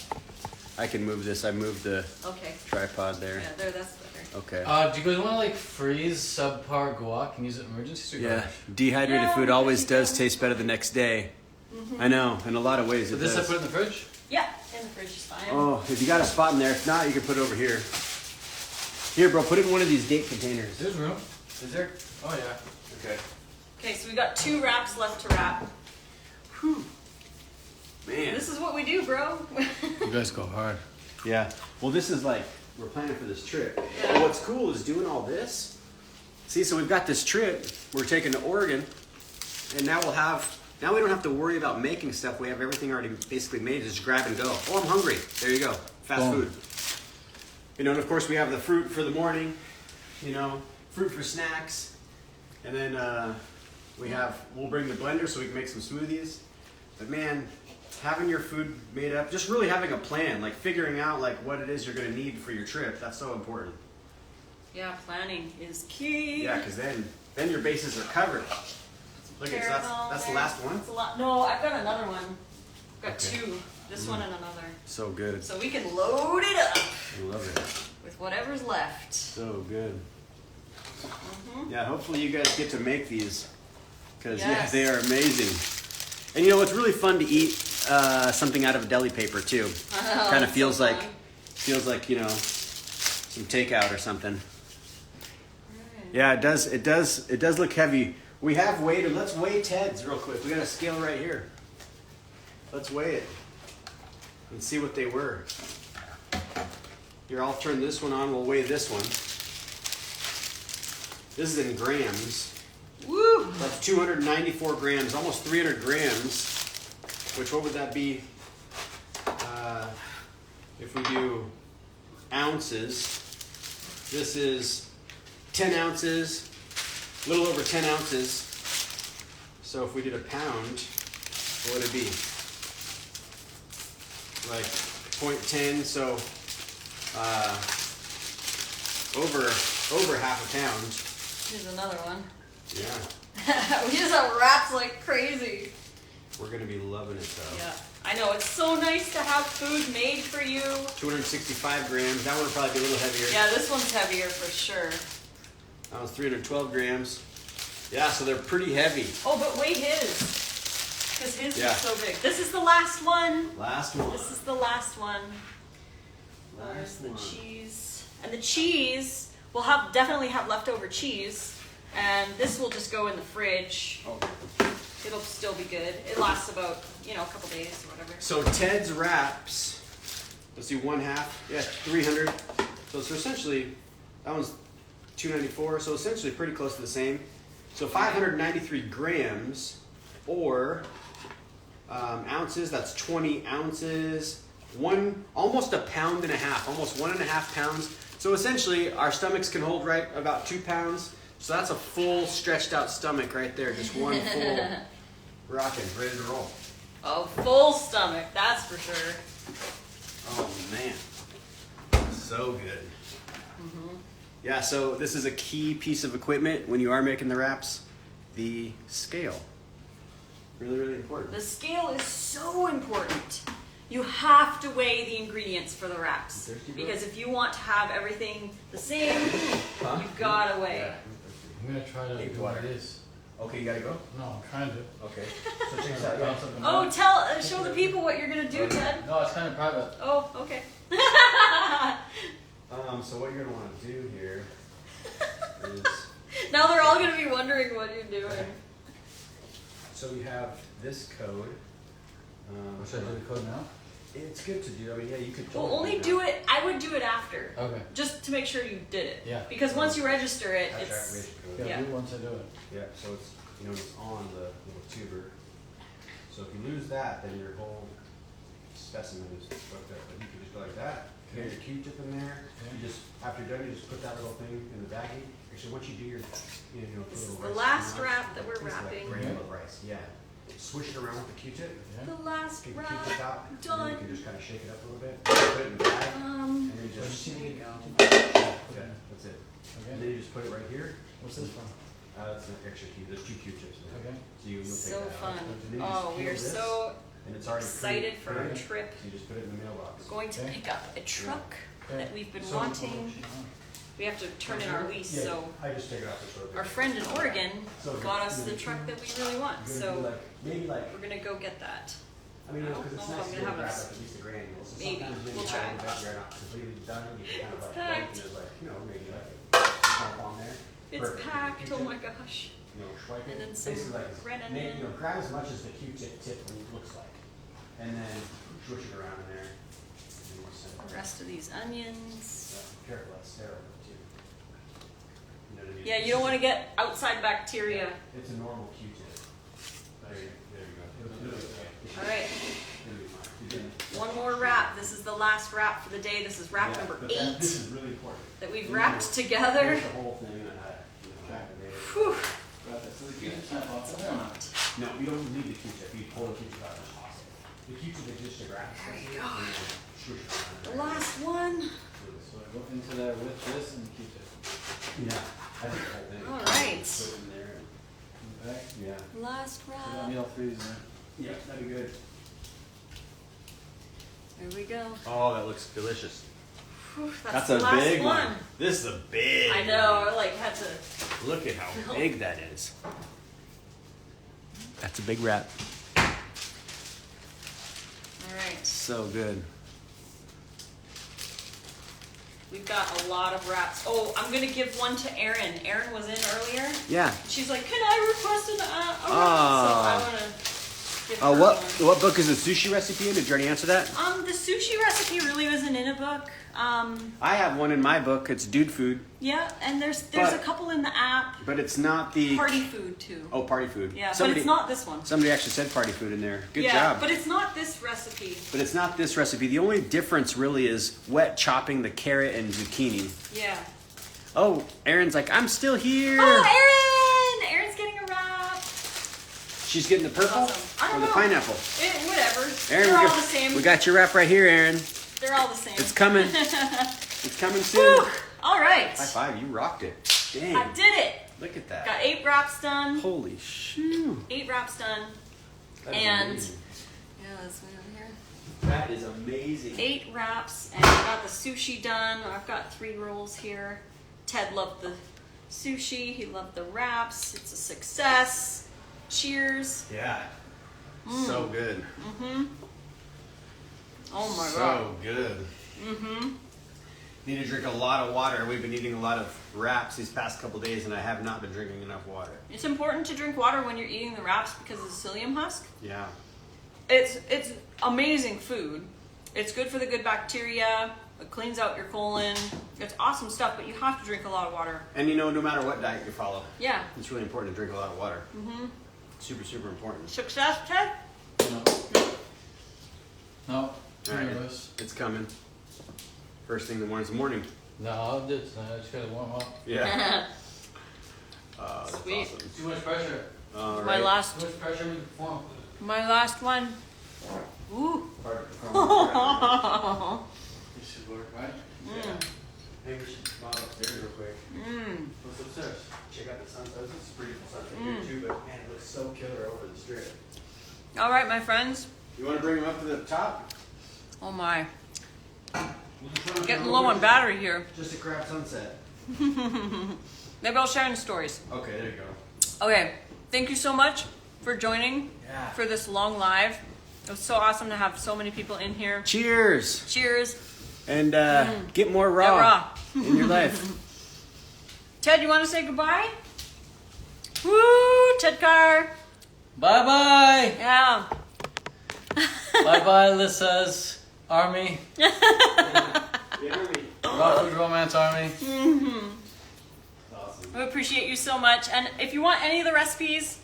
I can move this. I moved the Okay. tripod there. Yeah, there, that's better. Okay. Do you guys want to like freeze subpar guac and use it in emergencies? Or Yeah. garbage? Dehydrated Yeah, food always you does can. taste better the next day. I know. In a lot of ways So it this I does. put in the fridge. Yeah, in the fridge is fine. Oh, if you got a spot in there, if not, you can put it over here. Here, bro, put it in one of these date containers. There's room. Is there? Oh yeah. Okay. Okay, so we got 2 wraps left to wrap. Man. This is what we do, bro. You guys go hard. Yeah. Well, this is like, we're planning for this trip. Yeah. But what's cool is doing all this. See, so we've got this trip. We're taking to Oregon. And now now we don't have to worry about making stuff. We have everything already basically made. Just grab and go. Oh, I'm hungry. There you go. Fast Boom. food. And of course we have the fruit for the morning. Fruit for snacks. And then we'll bring the blender so we can make some smoothies. But man, having your food made up, just really having a plan, like figuring out like what it is you're going to need for your trip, that's so important. Yeah, planning is key. Yeah, because then your bases are covered. Look at Caramel that's the there. last one. That's a lot. No, I've got another one. I've got Okay. 2. This one and another. So good. So we can load it up I love it. with whatever's left. So good. Yeah, hopefully you guys get to make these because Yes. they are amazing. And it's really fun to eat something out of a deli paper too. Kind of it's feels so like fun. some takeout or something. Yeah, it does. It does look heavy. We have weighed. Let's weigh Ted's real quick. We got a scale right here. let's weigh it and see what they were. Here, I'll turn this one on. We'll weigh this one. This is in grams. Woo! That's 294 grams, almost 300 grams. Which, what would that be if we do ounces? This is 10 ounces, a little over 10 ounces. So if we did a pound, what would it be? Like 0.10, so over half a pound. Here's another one. Yeah. We just have wraps like crazy. We're gonna be loving it though. Yeah, I know, it's so nice to have food made for you. 265 grams, that one would probably be a little heavier. Yeah, this one's heavier for sure. That was 312 grams. Yeah, so they're pretty heavy. Oh, but weigh his, because his Yeah. is so big. This is the last one. Last one. This is the last one. There's Last the one. cheese. And the cheese, we'll definitely have leftover cheese. And this will just go in the fridge. Oh. It'll still be good. It lasts about, a couple days or whatever. So Ted's wraps, let's see, 1/2, yeah, 300. So it's essentially, that one's 294, so essentially pretty close to the same. So 593 grams, or ounces, that's 20 ounces, almost a pound and a half, almost 1.5 pounds. So essentially our stomachs can hold right about 2 pounds. So that's a full stretched out stomach right there, just one full rocking, ready to roll. A full stomach, that's for sure. Oh man, so good. Yeah, so this is a key piece of equipment when you are making the wraps, the scale. Really, really important. The scale is so important. You have to weigh the ingredients for the wraps. Thirsty boy? Because if you want to have everything the same, Huh? you've gotta weigh. I'm gonna try to Need do water. this. Okay, you gotta go? No, I'm trying to. Okay. So check this out. Yeah. Oh, show the people what you're gonna do, Ted. No, it's kind of private. Oh, okay. So what you're gonna want to do here is, Now they're all gonna be wondering what you're doing. so we have this code. Should I do the code now? It's good to do. I mean, yeah, you could. Well, totally only that. do it. I would do it after, Okay. just to make sure you did it. Yeah. Because once you register it, That's it's. right, we Yeah, should Yeah. do it once I do it. Yeah, so it's it's on the little tuber. So if you lose that, then your whole specimen is fucked up. But you can just go like that. You get your Q-tip in there. Yeah. You just after you're done, you just put that little thing in the baggie. Actually, once you do your This is little the rice last now, wrap that we're it's like wrapping. grain of rice. Yeah. Swish it around with the Q-tip. Yeah. The last Get your wrap Q-tip out. And then done. you can just kind of shake it up a little bit. Put it in the bag. And then you So just you see me? yeah, that's it. And then Okay. you just put it right here. What's this from? That's an extra key. There's 2 Q-tips in there. Okay. So you'll So take that fun. out. And then you just Oh, we peel are this, so and it's already excited for our pre-printed. trip. So you just put it in the mailbox. We're going to Okay. pick up a truck Okay. that we've been So- wanting. We have to turn in our lease, Yeah, so I just take it off the short our bit. friend in Oregon So got us you're the gonna truck that we really want. You're gonna So do maybe we're gonna go get that. I mean, I don't because it's know if nice I'm to gonna grab have like at least a granules. So maybe. sometimes when We'll you try. have it, you're not completely done. You can kind of It's like packed. and there's like maybe like a on there. It's Perfect. packed. Q-tip, Oh my gosh. Swipe And it. then some Basically like grenadine. grab as much as the Q-tip tip looks like, and then swish it around in there. And then you send it. The rest of these onions. Careful, that's sterile too. You know what I mean? Yeah, you don't want to get outside bacteria. It's a normal Q-tip. There you go. All right, It'll be fine. You're good. one more wrap. This is the last wrap for the day. This is wrap Yeah, number but 8 This is really important. that we've You wrapped know, together. here's the whole thing and activate it. Whew. No, you don't need the Q-tip. You pull the Q-tip out. It's awesome. The Q-tip is just a grab. There you go. And you just swoosh it around The in there. last one. So I go into there with this and keep it. Yeah, I think the whole thing. All right. Put it in there. Okay. Yeah. Last So I need wrap. all 3 in there. Yeah, that'd be good. There we go. Oh, that looks delicious. Whew, That's the a last big one. This is a big I know. I like had to. one. Look at how big that is. That's a big wrap. All right. So good. We've got a lot of wraps. Oh, I'm gonna give one to Erin. Erin was in earlier. Yeah. She's like, "Can I request a wrap?" Oh. So I wanna give her What book is the sushi recipe in? Did you already answer that? The sushi recipe really wasn't in a book. I have one in my book. It's dude food, Yeah, and there's But- a couple in the app. but it's not the Party food too. Oh, party food. Yeah, Somebody, but it's not this one. Somebody actually said party food in there. Good yeah, job. but it's not this recipe. But it's not this recipe. The only difference really is wet chopping the carrot and zucchini. Yeah. Oh, Erin's like, I'm still here. Oh, Erin! Erin's getting a wrap. She's getting the purple Awesome. I or don't the know. pineapple. Whatever. Erin, They're all the same. we got your wrap right here, Erin. They're all the same. It's coming. It's coming soon. Whew. All right. High five, you rocked it. Dang. I did it. Look at that. Got 8 wraps done. Holy shoo. 8 wraps done. That is And amazing. yeah, this one over here. That is amazing. 8 wraps, and I got the sushi done. I've got 3 rolls here. Ted loved the sushi. He loved the wraps. It's a success. Cheers. Yeah. So good. Oh my god. So good. Need to drink a lot of water. We've been eating a lot of wraps these past couple days, and I have not been drinking enough water. It's important to drink water when you're eating the wraps because of the psyllium husk. Yeah. It's amazing food. It's good for the good bacteria. It cleans out your colon. It's awesome stuff, but you have to drink a lot of water. And you know, no matter what diet you follow, Yeah. it's really important to drink a lot of water. Super, super important. Success, Ted? No. All right, Anyways. it's coming. First thing in the morning. No, I'll do it tonight. I just gotta warm up. Yeah. That's Sweet. awesome. Too much pressure. All right. My last Too much pressure with the form. one. Ooh. Part of the performance. This should work, right? Yeah. Maybe we should come out upstairs real quick. What's upstairs? Check out the sunset. It's a pretty cool sunset here too, but man, it looks so killer over the strip. All right, my friends. You want to bring them up to the top? Oh my. Getting low on battery here. Just a crap sunset. Maybe I'll share in the stories. Okay, there you go. Okay. Thank you so much for joining Yeah. for this long live. It was so awesome to have so many people in here. Cheers. Cheers. And get more Get raw, raw. in your life. Ted, you want to say goodbye? Woo! Ted Carr. Bye bye. Yeah. Bye bye, Lissa's army. Raw Food Romance Army. Awesome. We appreciate you so much. And if you want any of the recipes,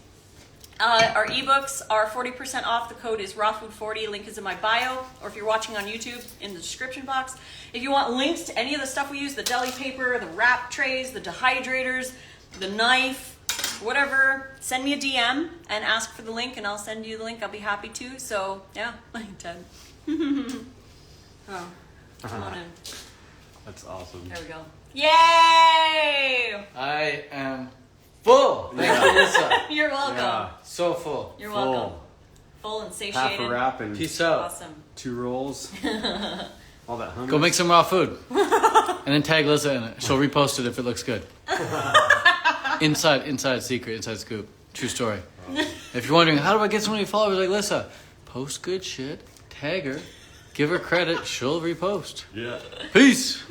our ebooks are 40% off. The code is rawfood40. Link is in my bio. Or if you're watching on YouTube, in the description box. If you want links to any of the stuff we use, the deli paper, the wrap trays, the dehydrators, the knife, whatever, send me a DM and ask for the link and I'll send you the link. I'll be happy to. So, yeah, Ted. Oh, come on in. That's awesome. There we go. Yay! I am full. Thank you, Lissa. You're welcome. Yeah. So full. You're Full. welcome. Full and Half satiated. a wrap and Peace out. Awesome. 2 rolls. All that hummus. Go make some raw food. And then tag Lissa in it. She'll repost it if it looks good. Inside secret, inside scoop. True story. If you're wondering, how do I get so many followers like Lissa? Post good shit, tag her, give her credit, she'll repost. Yeah. Peace.